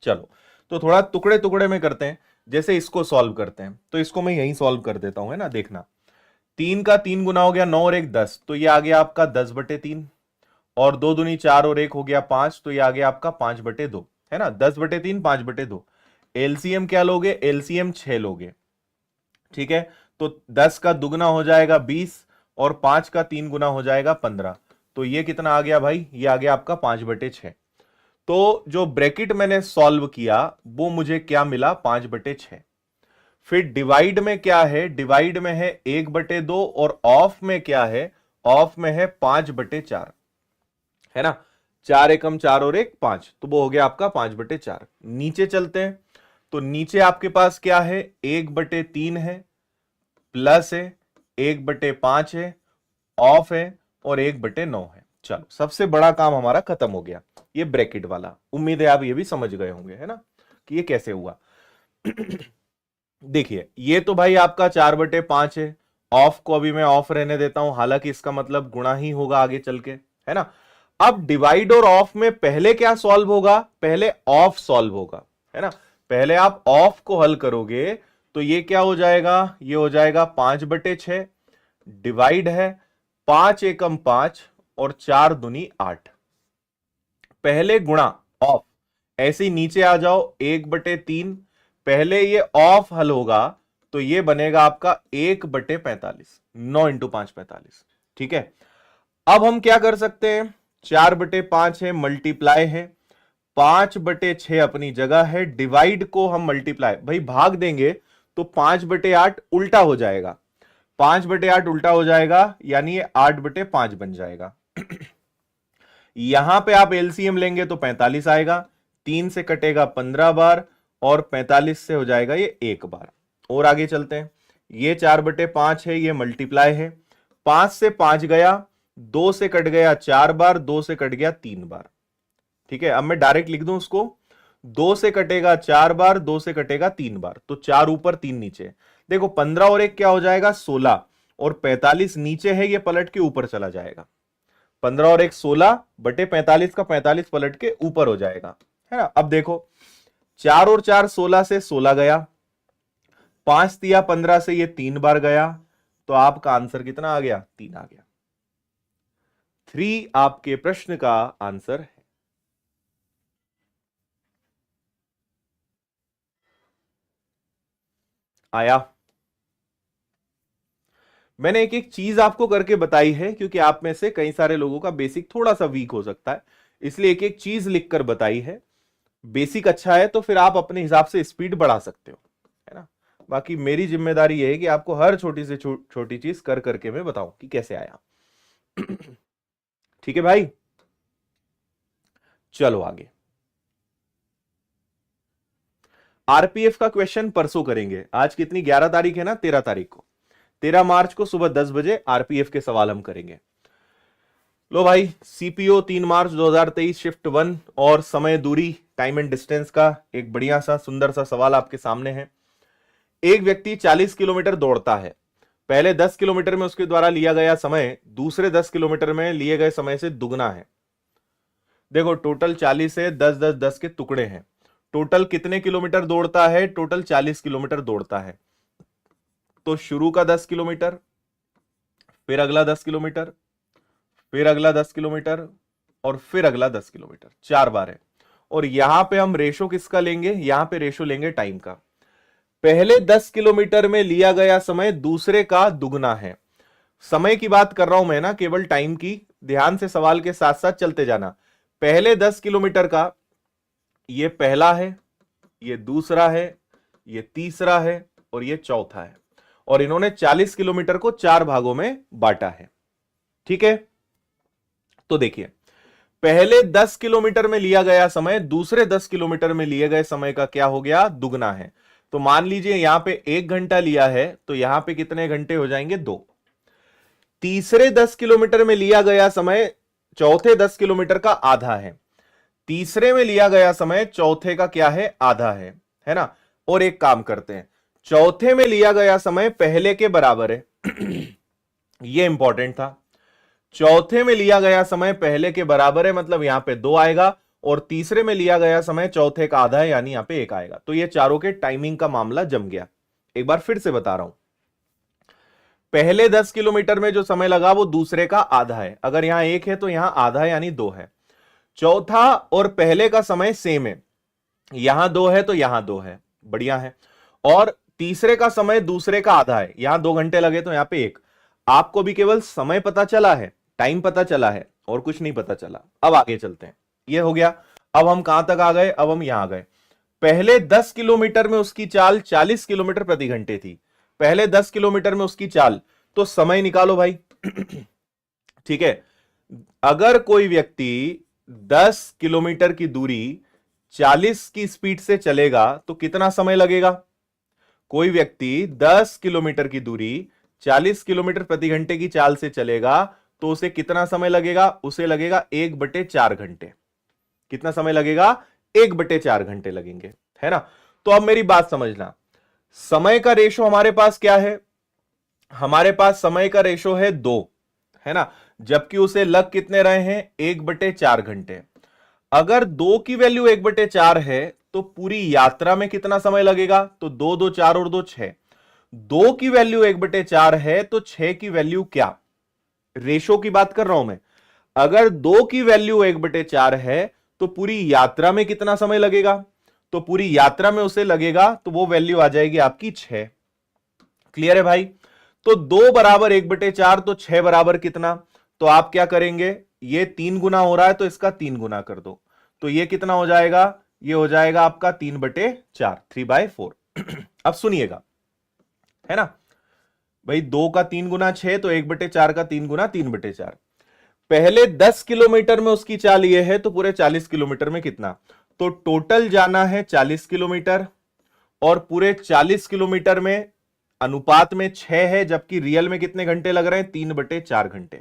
चलो, तो थोड़ा टुकड़े टुकड़े में करते हैं। जैसे इसको सॉल्व करते हैं, तो इसको मैं यहीं सॉल्व कर देता हूं, है ना। देखना, 3 का 3 गुना हो गया 9 और 1 10, तो ये आ गया आपका 10/3, और 2 दूनी 4 और 1 हो गया 5, तो ये आ गया आपका 5/2, है ना। 10/3 5/2। एलसीएम क्या लोगे? एलसीएम 6 लोगे, ठीक है। तो 10 का दुगना हो जाएगा 20, और 5 का 3 गुना हो जाएगा 15। तो ये कितना आ गया भाई? ये आ गया आपका 5/6। तो जो ब्रैकेट मैंने सॉल्व किया वो मुझे क्या मिला, 5/6। फिर डिवाइड में क्या है, डिवाइड में है 1/2 और ऑफ में क्या है, ऑफ में है 5/4, है ना। 4 एकम 4 और 1 5, तो वो हो गया आपका 5/4। नीचे चलते हैं, तो नीचे आपके पास क्या है, 1/3 है, प्लस है 1/5 है, ऑफ है और 1/9 है। चलो सबसे बड़ा काम हमारा खत्म हो गया, ये ब्रैकेट वाला। उम्मीद है आप ये भी समझ गए होंगे, है ना, कि ये कैसे हुआ। देखिए ये तो भाई आपका 4/5 है, ऑफ को अभी मैं ऑफ रहने देता हूं, हालांकि इसका मतलब गुणा ही होगा आगे चल के, है ना। अब डिवाइड और ऑफ में पहले क्या सॉल्व होगा, पहले ऑफ सॉल्व होगा, है ना। पहले आप ऑफ को हल करोगे तो ये क्या हो जाएगा, ये हो जाएगा 5/6, डिवाइड है 5 एकम 5 और 4 दूनी 8। पहले गुणा ऑफ, ऐसे ही नीचे आ जाओ 1/3, पहले ये ऑफ हल होगा तो ये बनेगा आपका 1/45, 9 × 5 45, ठीक है। अब हम क्या कर सकते हैं, 4/5 है, मल्टीप्लाई है, 5/6 अपनी जगह है, डिवाइड को हम मल्टीप्लाई, भाई भाग देंगे तो 5/8 उल्टा हो जाएगा, 5/8 उल्टा हो जाएगा, यानी ये 8/5 बन जाएगा। यहां पे आप एलसीएम लेंगे तो 45 आएगा, 3 से कटेगा 15 बार और 45 से हो जाएगा ये 1 बार। और आगे चलते हैं, ये 4/5 है, ये मल्टीप्लाई है, 5 से 5 गया, 2 से कट गया 4 बार, 2 से कट गया 3 बार, ठीक है। अब मैं डायरेक्ट लिख दूं उसको, 2 से कटेगा 4 बार, 2 से कटेगा 3 बार, तो 4 ऊपर 3 नीचे। देखो 15 और 1 क्या हो जाएगा, 16, और 45 नीचे है, ये पलट के ऊपर चला जाएगा। 15 और 1 16/45 का 45 पलट के ऊपर हो जाएगा, है ना। अब देखो 4 और 4 16 से 16 गया, 5 तिया 15 से ये 3 बार गया, तो आपका आंसर कितना आ गया, 3 आ गया। 3 आपके प्रश्न का आंसर है। आया। मैंने एक एक चीज आपको करके बताई है, क्योंकि आप में से कई सारे लोगों का बेसिक थोड़ा सा वीक हो सकता है, इसलिए एक एक चीज लिखकर बताई है। बेसिक अच्छा है तो फिर आप अपने हिसाब से स्पीड बढ़ा सकते हो, है ना। बाकी मेरी जिम्मेदारी यह है कि आपको हर छोटी से छोटी चीज कर करके मैं बताऊं कि कैसे आया। ठीक है भाई, चलो आगे। आरपीएफ का क्वेश्चन परसों करेंगे, आज कितनी 11 तारीख है ना, 13 तारीख को, 13 मार्च को सुबह 10 बजे आरपीएफ के सवाल हम करेंगे। लो भाई, सीपीओ 3 मार्च 2023 शिफ्ट 1 और समय दूरी टाइम एंड डिस्टेंस का एक बढ़िया सा सुंदर सा सवाल आपके सामने है। एक व्यक्ति 40 किलोमीटर दौड़ता है, पहले 10 किलोमीटर में उसके द्वारा लिया गया समय दूसरे 10 किलोमीटर में लिए गए समय से दुगना है। देखो टोटल 40 है, 10 10 10 के टुकड़े हैं, टोटल कितने किलोमीटर दौड़ता है, टोटल 40 किलोमीटर दौड़ता है। तो शुरू का 10 किलोमीटर, फिर अगला 10 किलोमीटर, फिर अगला 10 किलोमीटर और फिर अगला 10 किलोमीटर, 4 बार है। और यहां पे हम रेशो किसका लेंगे, यहां पे रेशो लेंगे टाइम का। पहले 10 किलोमीटर में लिया गया समय दूसरे का दुगना है। समय की बात कर रहा हूं मैं ना, केवल टाइम की, ध्यान से सवाल के साथ साथ चलते जाना। पहले 10 किलोमीटर का ये पहला है, ये दूसरा है, ये तीसरा है और ये चौथा है, और इन्होंने 40 किलोमीटर को 4 भागों में बांटा है, ठीक है। तो देखिए पहले 10 किलोमीटर में लिया गया समय दूसरे 10 किलोमीटर में लिए गए समय का क्या हो गया, दुगना है। तो मान लीजिए यहां पे 1 घंटा लिया है, तो यहां पे कितने घंटे हो जाएंगे, 2। तीसरे 10 किलोमीटर में लिया गया समय चौथे 10 किलोमीटर का आधा है, तीसरे में लिया गया समय चौथे का क्या है, आधा है ना। और एक काम करते हैं, चौथे में लिया गया समय पहले के बराबर है। यह इंपॉर्टेंट था, चौथे में लिया गया समय पहले के बराबर है, मतलब यहां पे 2 आएगा, और तीसरे में लिया गया समय चौथे का आधा है, यानी यहां पे 1 आएगा। तो ये चारों के टाइमिंग का मामला जम गया। एक बार फिर से बता रहा हूं, पहले 10 किलोमीटर में जो समय लगा वो दूसरे का आधा है, अगर यहां 1 है तो यहां आधा है यानी 2 है। चौथा और पहले का समय सेम है, यहां 2 है तो यहां 2 है, बढ़िया है। और तीसरे का समय दूसरे का आधा है, यहां 2 घंटे लगे तो यहां पे 1। आपको भी केवल समय पता चला है, टाइम पता चला है, और कुछ नहीं पता चला। अब आगे चलते हैं, यह हो गया। अब हम कहां तक आ गए, अब हम यहां आ गए। पहले 10 किलोमीटर में उसकी चाल 40 किलोमीटर प्रति घंटे थी, पहले 10 किलोमीटर में उसकी चाल, तो समय निकालो भाई। ठीक है, अगर कोई व्यक्ति 10 किलोमीटर की दूरी 40 की स्पीड से चलेगा तो कितना समय लगेगा? कोई व्यक्ति 10 किलोमीटर की दूरी 40 किलोमीटर प्रति घंटे की चाल से चलेगा तो उसे कितना समय लगेगा? उसे लगेगा 1/4 घंटे। कितना समय लगेगा? 1/4 घंटे लगेंगे, है ना। तो अब मेरी बात समझना, समय का रेशो हमारे पास क्या है? हमारे पास समय का रेशो है 2, है ना, जबकि उसे लग कितने रहे हैं? 1/4 घंटे। अगर 2 की वैल्यू 1/4 है तो पूरी यात्रा में कितना समय लगेगा? तो 2 2 4 और 2 6। 2 की वैल्यू 1/4 है तो 6 की वैल्यू क्या? रेशो की बात कर रहा हूं मैं। अगर 2 की वैल्यू 1/4 है तो पूरी यात्रा में कितना समय लगेगा? तो पूरी यात्रा में उसे लगेगा, तो वो वैल्यू आ जाएगी आपकी 6। क्लियर है भाई? तो 2 बराबर 1/4, तो 6 बराबर कितना? तो आप क्या करेंगे, ये 3 गुना हो रहा है तो इसका 3 गुना कर दो, तो ये कितना हो जाएगा? ये हो जाएगा आपका 3/4, 3/4। अब सुनिएगा, है ना भाई, 2 का 3 गुना 6, तो 1/4 का 3 गुना 3/4। पहले 10 किलोमीटर में उसकी चाल ये है, तो पूरे 40 किलोमीटर में कितना? तो टोटल जाना है 40 किलोमीटर, और पूरे 40 किलोमीटर में अनुपात में 6 है, जबकि रियल में कितने घंटे लग रहे हैं? 3/4 घंटे,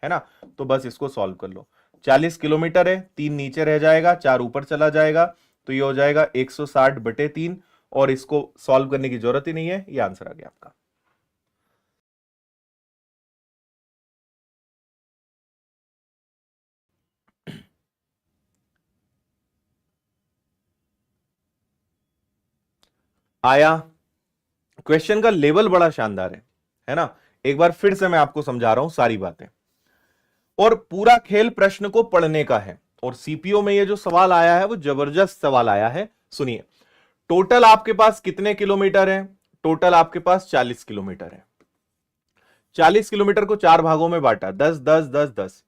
है ना। तो बस इसको सॉल्व कर लो। 40 किलोमीटर है, 3 नीचे रह जाएगा, 4 ऊपर चला जाएगा, तो ये हो जाएगा 160/3, और इसको सॉल्व करने की जरूरत ही नहीं है, ये आंसर आ गया आपका। आया? क्वेश्चन का लेवल बड़ा शानदार है ना। एक बार फिर से मैं आपको समझा रहा हूं सारी बातें, और पूरा खेल प्रश्न को पढ़ने का है। और सीपीओ में ये जो सवाल आया है वो जबरदस्त सवाल आया है। सुनिए, टोटल आपके पास कितने किलोमीटर है? टोटल आपके पास 40 किलोमीटर है। 40 किलोमीटर को 4 भागों में बांटा, 10 10 10 10।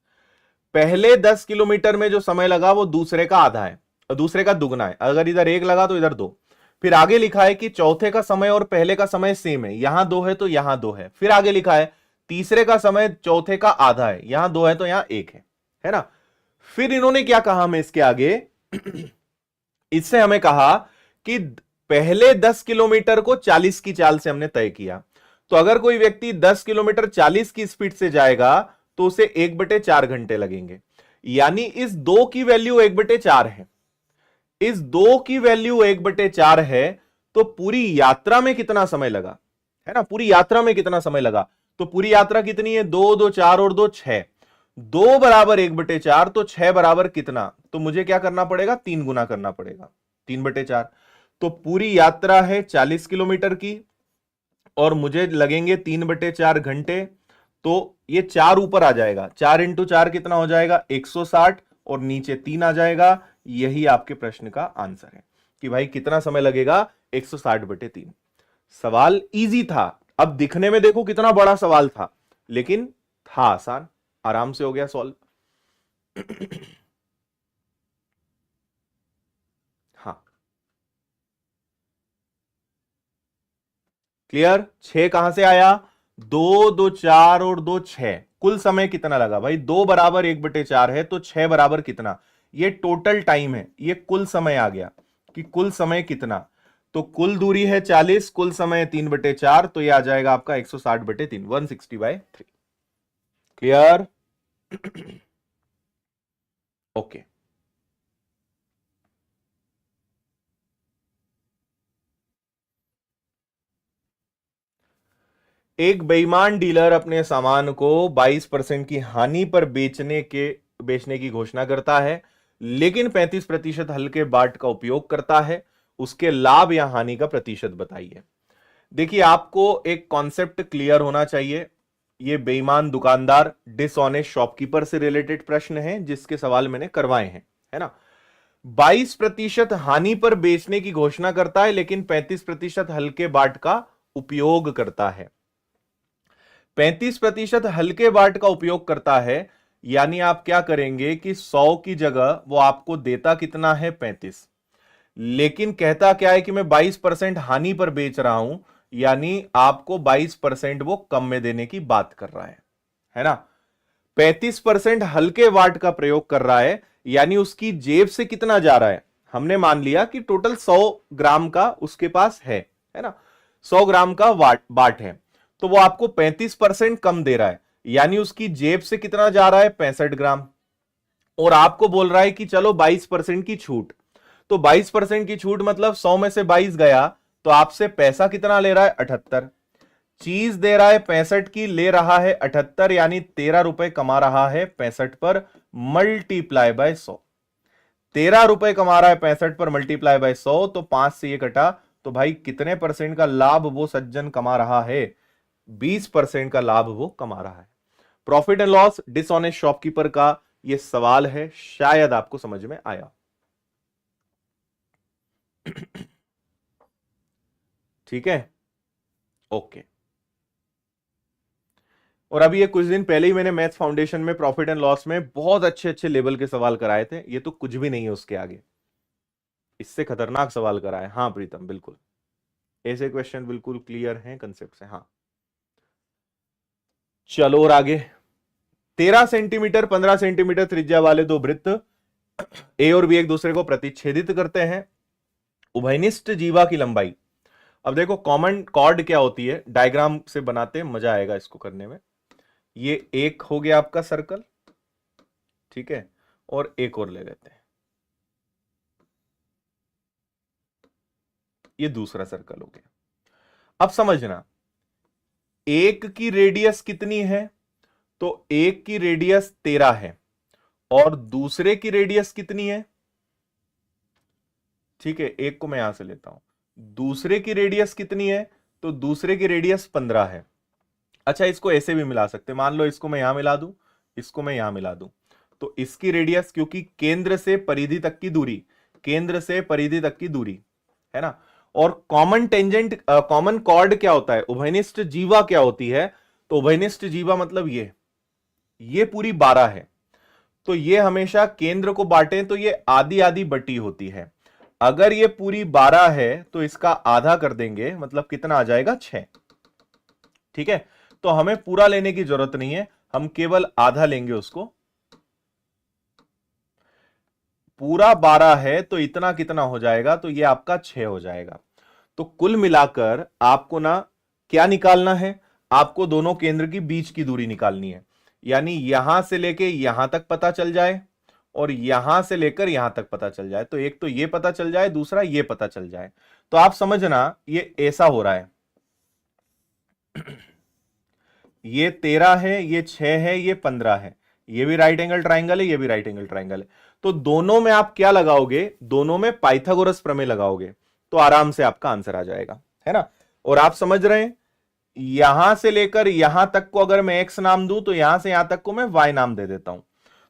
पहले 10 किलोमीटर में जो समय लगा वो दूसरे का आधा है, और दूसरे का दुगना है। अगर इधर 1 लगा तो इधर 2। फिर आगे लिखा है कि चौथे का समय और पहले का समय सेम है, यहां 2 है तो यहां 2 है। फिर आगे लिखा है तीसरे का समय चौथे का आधा है, यहां 2 है तो यहां 1 है ना। फिर इन्होंने क्या कहा हमें इसके आगे? इससे हमें कहा कि पहले 10 किलोमीटर को 40 की चाल से हमने तय किया, तो अगर कोई व्यक्ति 10 किलोमीटर 40 की स्पीड से जाएगा तो उसे 1/4 घंटे लगेंगे। यानी इस 2 की वैल्यू 1/4 है, इस 2 की वैल्यू 1/4 है, तो पूरी यात्रा में कितना समय लगा, है ना, पूरी यात्रा में कितना समय लगा? तो पूरी यात्रा कितनी है? 2 2 4 और 2 6। 2 बराबर 1/4, तो 6 बराबर कितना? तो मुझे क्या करना पड़ेगा? 3 गुना करना पड़ेगा, 3/4। तो पूरी यात्रा है 40 किलोमीटर की, और मुझे लगेंगे 3/4 घंटे। तो ये 4 ऊपर आ जाएगा, 4 इंटू 4 कितना हो जाएगा? 160, और नीचे 3 आ जाएगा। यही आपके प्रश्न का आंसर है कि भाई कितना समय लगेगा? 160/3। सवाल इजी था। अब दिखने में देखो कितना बड़ा सवाल था, लेकिन था आसान, आराम से हो गया सॉल्व। हाँ, क्लियर? 6 कहां से आया? 2 2 4 और 2 6। कुल समय कितना लगा भाई? 2 बराबर 1/4 है, तो 6 बराबर कितना? ये टोटल टाइम है, ये कुल समय आ गया कि कुल समय कितना। तो कुल दूरी है 40, कुल समय 3/4, तो ये आ जाएगा आपका 160/3, 160/3। क्लियर? ओके। एक बेईमान डीलर अपने सामान को 22% की हानि पर बेचने की घोषणा करता है, लेकिन 35% हल्के बाट का उपयोग करता है। उसके लाभ या हानि का प्रतिशत बताइए। देखिए, आपको एक कॉन्सेप्ट क्लियर होना चाहिए। ये बेईमान दुकानदार, डिसऑनेस्ट शॉपकीपर से रिलेटेड प्रश्न है जिसके सवाल मैंने करवाए हैं, है ना। 22% हानि पर बेचने की घोषणा करता है, लेकिन 35% हल्के बाट का उपयोग करता है। 35% हल्के बाट का उपयोग करता है, यानी आप क्या करेंगे कि 100 की जगह वो आपको देता कितना है 35, लेकिन कहता क्या है कि मैं 22% हानि पर बेच रहा हूं, यानी आपको 22% वो कम में देने की बात कर रहा है ना। 35% हल्के वाट का प्रयोग कर रहा है, यानी उसकी जेब से कितना जा रहा है, हमने मान लिया कि टोटल 100 ग्राम का उसके पास है ना, 100 ग्राम का बाट है, तो वो आपको 35% कम दे रहा है, यानी उसकी जेब से कितना जा रहा है 65 ग्राम, और आपको बोल रहा है कि चलो 22% की छूट, तो 22% की छूट मतलब 100 में से 22 गया, तो आपसे पैसा कितना ले रहा है 78, चीज दे रहा है 65 की, ले रहा है 78, यानी 13 रुपए कमा रहा है 65 पर, मल्टीप्लाई बाय 100, 13 रुपए कमा रहा है 65 पर मल्टीप्लाई बाय 100, तो 5 से ये कटा, तो भाई कितने परसेंट का लाभ वो सज्जन कमा रहा है, 20% का लाभ वो कमा रहा है। Profit and loss dishonest shopkeeper का ये सवाल है, शायद आपको समझ में आया। ठीक है, ओके। और अभी ये कुछ दिन पहले ही मैंने मैथ्स फाउंडेशन में प्रॉफिट एंड लॉस में बहुत अच्छे अच्छे लेवल के सवाल कराए थे, ये तो कुछ भी नहीं है उसके आगे, इससे खतरनाक सवाल कराए। हाँ प्रीतम, बिल्कुल ऐसे क्वेश्चन बिल्कुल क्लियर हैं कंसेप्ट से। हाँ चलो और आगे, 13 सेंटीमीटर 15 सेंटीमीटर त्रिज्या वाले दो वृत्त ए और बी एक दूसरे को प्रतिच्छेदित करते हैं, उभयनिष्ठ जीवा की लंबाई। अब देखो कॉमन कॉर्ड क्या होती है, डायग्राम से बनाते हैं, मजा आएगा इसको करने में। ये एक हो गया आपका सर्कल, ठीक है, और एक और ले लेते हैं, ये दूसरा सर्कल हो गया। अब समझना, एक की रेडियस कितनी है, तो एक की रेडियस 13 है, और दूसरे की रेडियस कितनी है, ठीक है, एक को मैं यहां से लेता हूं, दूसरे की रेडियस कितनी है, तो दूसरे की रेडियस 15 है। अच्छा इसको ऐसे भी मिला सकते, मान लो इसको मैं यहां मिला दूं, इसको मैं यहां मिला दूं, तो इसकी रेडियस, क्योंकि केंद्र से परिधि तक की दूरी, केंद्र से परिधि तक की दूरी है ना, और कॉमन टेंजेंट कॉमन कॉर्ड क्या होता है, उभयनिष्ठ जीवा क्या होती है, तो उभयनिष्ठ जीवा मतलब ये पूरी 12 है, तो ये हमेशा केंद्र को बांटे तो ये आधी आधी बटी होती है, अगर ये पूरी 12 है तो इसका आधा कर देंगे, मतलब कितना आ जाएगा 6, ठीक है, तो हमें पूरा लेने की जरूरत नहीं है, हम केवल आधा लेंगे उसको, पूरा 12 है तो इतना कितना हो जाएगा, तो ये आपका 6 हो जाएगा। तो कुल मिलाकर आपको ना क्या निकालना है, आपको दोनों केंद्र की बीच की दूरी निकालनी है, यानी यहां से लेके यहां तक पता चल जाए और यहां से लेकर यहां तक पता चल जाए, तो एक तो ये पता चल जाए, दूसरा ये पता चल जाए, तो आप समझना ये ऐसा हो रहा है, ये 13 है, ये 6 है, ये 15 है, ये भी राइट एंगल ट्राइंगल है, ये भी राइट एंगल ट्राइंगल है, तो दोनों में आप क्या लगाओगे, दोनों में पाइथागोरस प्रमेय लगाओगे, तो आराम से आपका आंसर आ जाएगा, है ना। और आप समझ रहे हैं, यहां से लेकर यहां तक को अगर मैं एक्स नाम दूं, तो यहां से यहां तक को मैं वाई नाम दे देता हूं,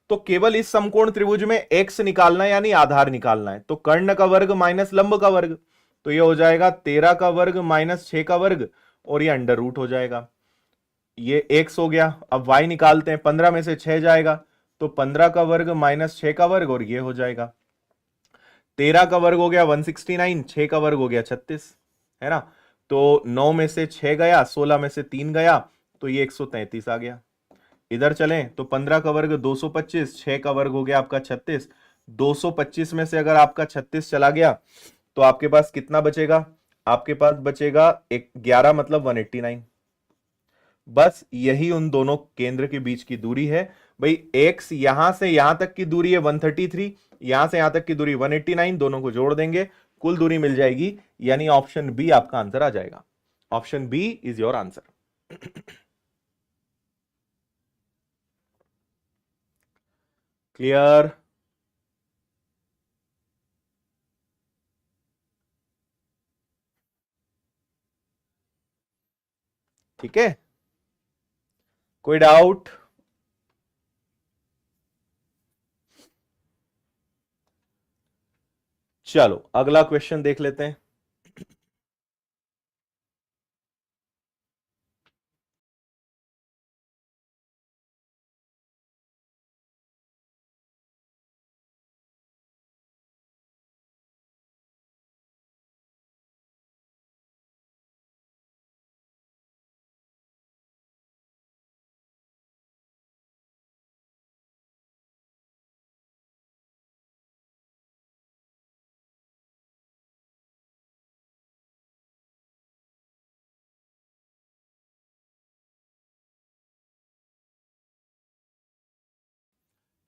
तो केवल इस समकोण त्रिभुज में एक्स निकालना है, यानी आधार निकालना है, तो कर्ण का वर्ग माइनस लंब का वर्ग, तो ये हो जाएगा 13 का वर्ग माइनस 6 का वर्ग, और ये अंडर रूट हो जाएगा, ये एक्स हो गया। अब वाई निकालते हैं, 15 में से 6 जाएगा, तो 15 का वर्ग माइनस 6 का वर्ग, और ये हो जाएगा 13 का वर्ग हो गया 169, 6 का वर्ग हो गया 36, है ना, तो 9 में से 6 गया, 16 में से 3 गया, तो ये 133 आ गया। इधर चलें तो 15 का वर्ग 225, 6 का वर्ग हो गया आपका 36, 225 में से अगर आपका 36 चला गया, तो आपके पास कितना बचेगा, आपके पास बचेगा 11, मतलब 189। बस यही उन दोनों केंद्र के बीच की दूरी है भाई, एक्स यहां से यहां तक की दूरी है 133, यहां से यहां तक की दूरी 189, दोनों को जोड़ देंगे कुल दूरी मिल जाएगी, यानी ऑप्शन बी आपका आंसर आ जाएगा, option b is your answer. Clear, ठीक है, कोई डाउट। चलो अगला क्वेश्चन देख लेते हैं।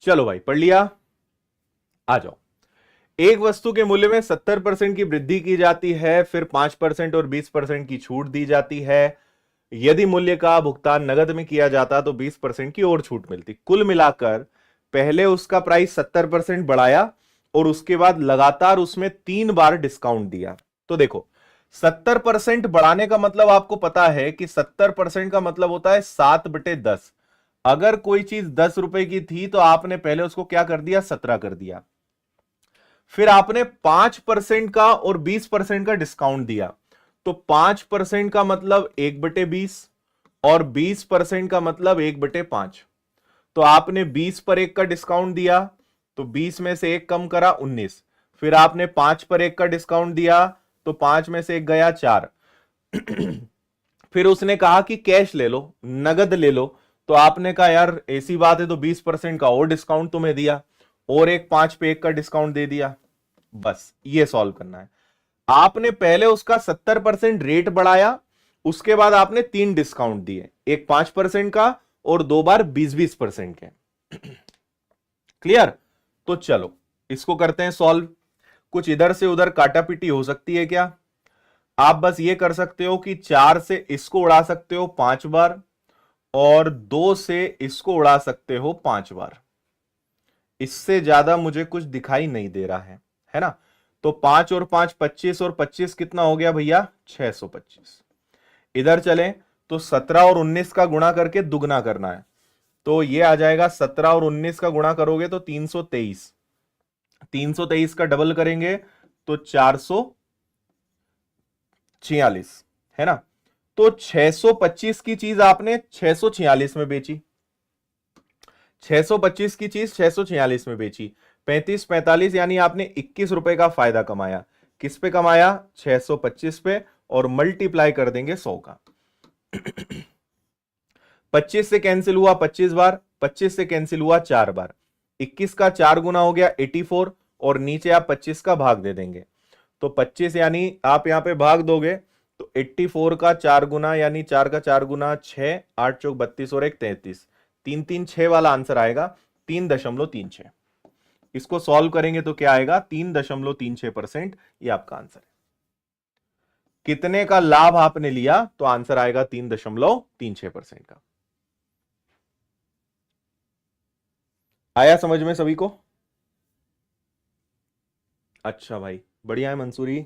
चलो भाई, पढ़ लिया, आ जाओ। एक वस्तु के मूल्य में 70% की वृद्धि की जाती है, फिर 5% और 20% की छूट दी जाती है। यदि मूल्य का भुगतान नगद में किया जाता तो 20% की और छूट मिलती। कुल मिलाकर पहले उसका प्राइस 70% बढ़ाया और उसके बाद लगातार उसमें 3 बार डिस्काउंट दिया। तो देखो, 70% बढ़ाने का मतलब आपको पता है कि 70% का मतलब होता है 7/10। अगर कोई चीज 10 रुपए की थी तो आपने पहले उसको क्या कर दिया, 17 कर दिया। फिर आपने 5% का और 20% का डिस्काउंट दिया, तो 5% का मतलब 1/20 और 20% का मतलब 1/5। तो आपने 20 पर 1 का डिस्काउंट दिया, तो 20 में से 1 कम करा 19। फिर आपने 5 पर 1 का डिस्काउंट दिया, तो 5 में से 1 गया 4। फिर उसने कहा कि कैश ले लो, नगद ले लो, तो आपने कहा यार ऐसी बात है, तो 20% का और डिस्काउंट तुम्हें दिया और एक 5 पे 1 का डिस्काउंट दे दिया। बस ये सॉल्व करना है। आपने पहले उसका 70% रेट बढ़ाया, उसके बाद आपने 3 डिस्काउंट दिए, एक 5% का और 2 बार 20% के। क्लियर? तो चलो इसको करते हैं सॉल्व। कुछ इधर से उधर काटापीटी हो सकती है क्या? आप बस ये कर सकते हो कि 4 से इसको उड़ा सकते हो 5 बार और 2 से इसको उड़ा सकते हो 5 बार। इससे ज्यादा मुझे कुछ दिखाई नहीं दे रहा है ना? तो 5 और 5 25 और 25 कितना हो गया भैया? 625। इधर चलें तो 17 और 19 का गुणा करके दुगना करना है, तो ये आ जाएगा 17 और 19 का गुणा करोगे तो 323। 323 का डबल करेंगे तो 446, है ना? तो 625 की चीज आपने 646 में बेची, 625 की चीज 646 में बेची। 35 45 यानी आपने 21 रुपए का फायदा कमाया। किस पे कमाया? 625 पे, और मल्टीप्लाई कर देंगे 100 का। 25 से कैंसिल हुआ 25 बार, 25 से कैंसिल हुआ 4 बार। 21 का 4 गुना हो गया 84, और नीचे आप 25 का भाग दे देंगे। तो 25 यानी आप यहां पे भाग दोगे तो 84 का 4 गुना यानी 4 का 4 गुना 6, 8 चौक 32 और 1 33, 3 3 6 वाला आंसर आएगा 3.36। इसको सॉल्व करेंगे तो क्या आएगा? 3.36%। ये आपका आंसर है। कितने का लाभ आपने लिया? तो आंसर आएगा 3.36% का। आया समझ में सभी को? अच्छा भाई, बढ़िया है मंसूरी।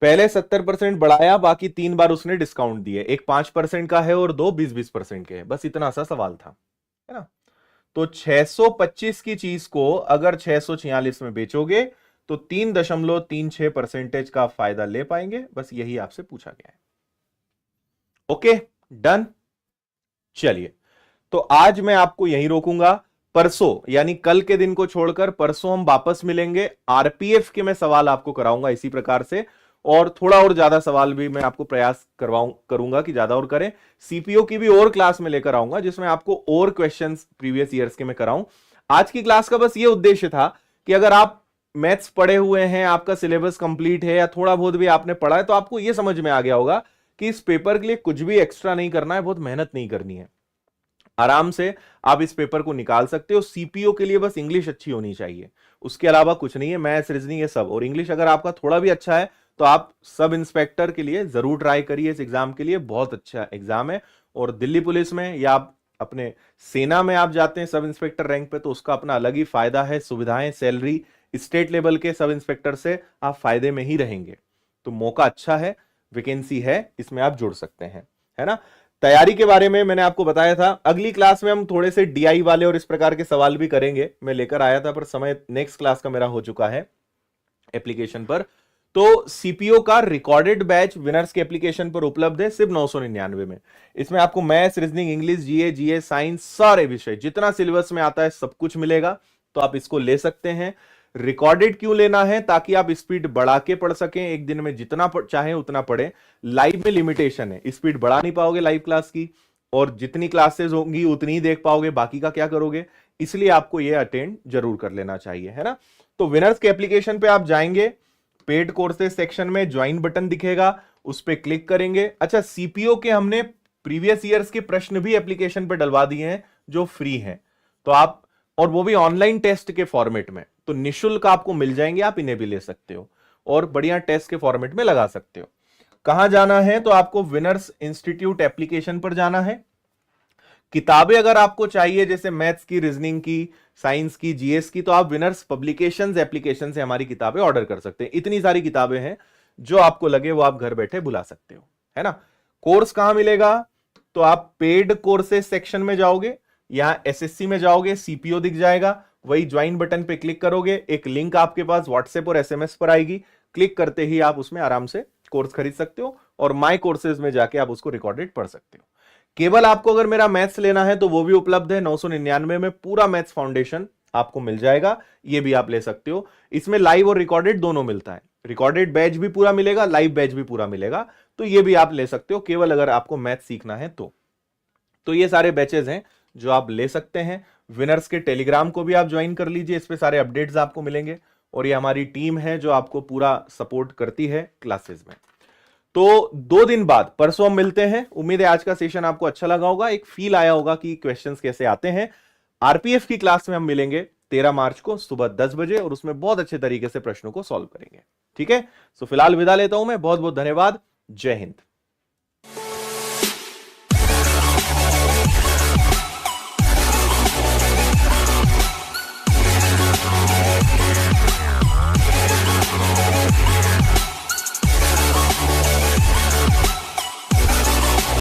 पहले 70% बढ़ाया, बाकी 3 बार उसने डिस्काउंट दिए, एक 5% का है और 2 20% के हैं। बस इतना सा सवाल था, है ना? तो 625 की चीज को अगर 646 में बेचोगे तो 3.36% का फायदा ले पाएंगे। बस यही आपसे पूछा गया है। Okay, done. चलिए, तो आज मैं आपको यहीं रोकूंगा। परसों यानी कल के दिन को छोड़कर परसों हम वापस मिलेंगे। आरपीएफ के मैं सवाल आपको कराऊंगा इसी प्रकार से, और थोड़ा और ज्यादा सवाल भी मैं आपको प्रयास करूंगा कि ज्यादा और करें। सीपीओ की भी और क्लास में लेकर आऊंगा जिसमें आपको और क्वेश्चंस प्रीवियस ईयर्स के मैं कराऊं। आज की क्लास का बस ये उद्देश्य था कि अगर आप मैथ्स पढ़े हुए हैं, आपका सिलेबस कंप्लीट है या थोड़ा बहुत भी आपने पढ़ा है, तो आपको यह समझ में आ गया होगा कि इस पेपर के लिए कुछ भी एक्स्ट्रा नहीं करना है, बहुत मेहनत नहीं करनी है। आराम से आप इस पेपर को निकाल सकते हो। सीपीओ के लिए बस इंग्लिश अच्छी होनी चाहिए, उसके अलावा कुछ नहीं है। मैथ्स, रीजनिंग, ये सब, और इंग्लिश अगर आपका थोड़ा भी अच्छा है तो आप सब इंस्पेक्टर के लिए जरूर ट्राई करिए। इस एग्जाम के लिए बहुत अच्छा एग्जाम है। और दिल्ली पुलिस में या आप अपने सेना में आप जाते हैं सब इंस्पेक्टर रैंक पे, तो उसका अपना अलग ही फायदा है, सुविधाएं, सैलरी। स्टेट लेवल के सब इंस्पेक्टर से आप फायदे में ही रहेंगे। तो मौका अच्छा है, वैकेंसी है, इसमें आप जुड़ सकते हैं, है ना? तैयारी के बारे में मैंने आपको बताया था। अगली क्लास में हम थोड़े से डीआई वाले और इस प्रकार के सवाल भी करेंगे। मैं लेकर आया था पर समय नेक्स्ट क्लास का मेरा हो चुका है एप्लीकेशन पर। तो सीपीओ का रिकॉर्डेड बैच विनर्स के एप्लीकेशन पर उपलब्ध है सिर्फ 999 में। इसमें आपको मैथ्स, रीजनिंग, इंग्लिश, जीए, साइंस, सारे विषय जितना सिलेबस में आता है सब कुछ मिलेगा। तो आप इसको ले सकते हैं। रिकॉर्डेड क्यों लेना है? ताकि आप स्पीड बढ़ा के पढ़ सकें, एक दिन में जितना चाहें उतना पढ़ें। लाइव में लिमिटेशन है, स्पीड बढ़ा नहीं पाओगे लाइव क्लास की, और जितनी क्लासेस होंगी उतनी ही देख पाओगे, बाकी का क्या करोगे? इसलिए आपको यह अटेंड जरूर कर लेना चाहिए, है ना? तो विनर्स के एप्लीकेशन पे आप जाएंगे, पेड कोर्सेज सेक्शन में ज्वाइन बटन दिखेगा, उस पर क्लिक करेंगे। अच्छा, सीपीओ के हमने प्रीवियस ईयर्स के प्रश्न भी एप्लीकेशन पर डलवा दिए हैं जो फ्री हैं, तो आप, और वो भी ऑनलाइन टेस्ट के फॉर्मेट में, तो निशुल्क आपको मिल जाएंगे, आप इन्हें भी ले सकते हो और बढ़िया टेस्ट के फॉर्मेट में लगा सकते हो। कहां जाना है, तो आपको विनर्स इंस्टीट्यूट एप्लीकेशन पर जाना है। किताबें अगर आपको चाहिए जैसे मैथ्स की, रीजनिंग की, साइंस की, जीएस की, तो आप विनर्स पब्लिकेशंस एप्लीकेशन से हमारी किताबें ऑर्डर कर सकते हैं। इतनी सारी किताबें हैं, जो आपको लगे वो आप घर बैठे बुला सकते हो, है ना। कोर्स कहां मिलेगा, तो आप पेड कोर्सेज सेक्शन में जाओगे, यहां एसएससी में जाओगे, सीपीओ दिख जाएगा, वही ज्वाइन बटन पे क्लिक करोगे, एक लिंक आपके पास व्हाट्सएप और एसएमएस पर आएगी, क्लिक करते ही आप उसमें आराम से कोर्स खरीद सकते हो और माय कोर्सेज में जाके आप उसको रिकॉर्डेड पढ़ सकते हो। केवल आपको अगर मेरा मैथ्स लेना है तो वो भी उपलब्ध है, 999 में पूरा मैथ्स फाउंडेशन आपको मिल जाएगा, ये भी आप ले सकते हो। इसमें लाइव और रिकॉर्डेड दोनों मिलता है, रिकॉर्डेड बैच भी पूरा मिलेगा, लाइव बैच भी पूरा मिलेगा, तो ये भी आप ले सकते हो केवल अगर आपको मैथ्स सीखना है तो ये सारे बैचेस हैं जो आप ले सकते हैं। विनर्स के टेलीग्राम को भी आप ज्वाइन कर लीजिए, इस पे सारे अपडेट्स आपको मिलेंगे और ये हमारी टीम है जो आपको पूरा सपोर्ट करती है क्लासेस में। तो 2 दिन बाद परसों हम मिलते हैं। उम्मीद है आज का सेशन आपको अच्छा लगा होगा, एक फील आया होगा कि क्वेश्चंस कैसे आते हैं। आरपीएफ की क्लास में हम मिलेंगे 13 मार्च को सुबह 10 बजे और उसमें बहुत अच्छे तरीके से प्रश्नों को सॉल्व करेंगे, ठीक है। सो फिलहाल विदा लेता हूं मैं, बहुत बहुत धन्यवाद, जय हिंद।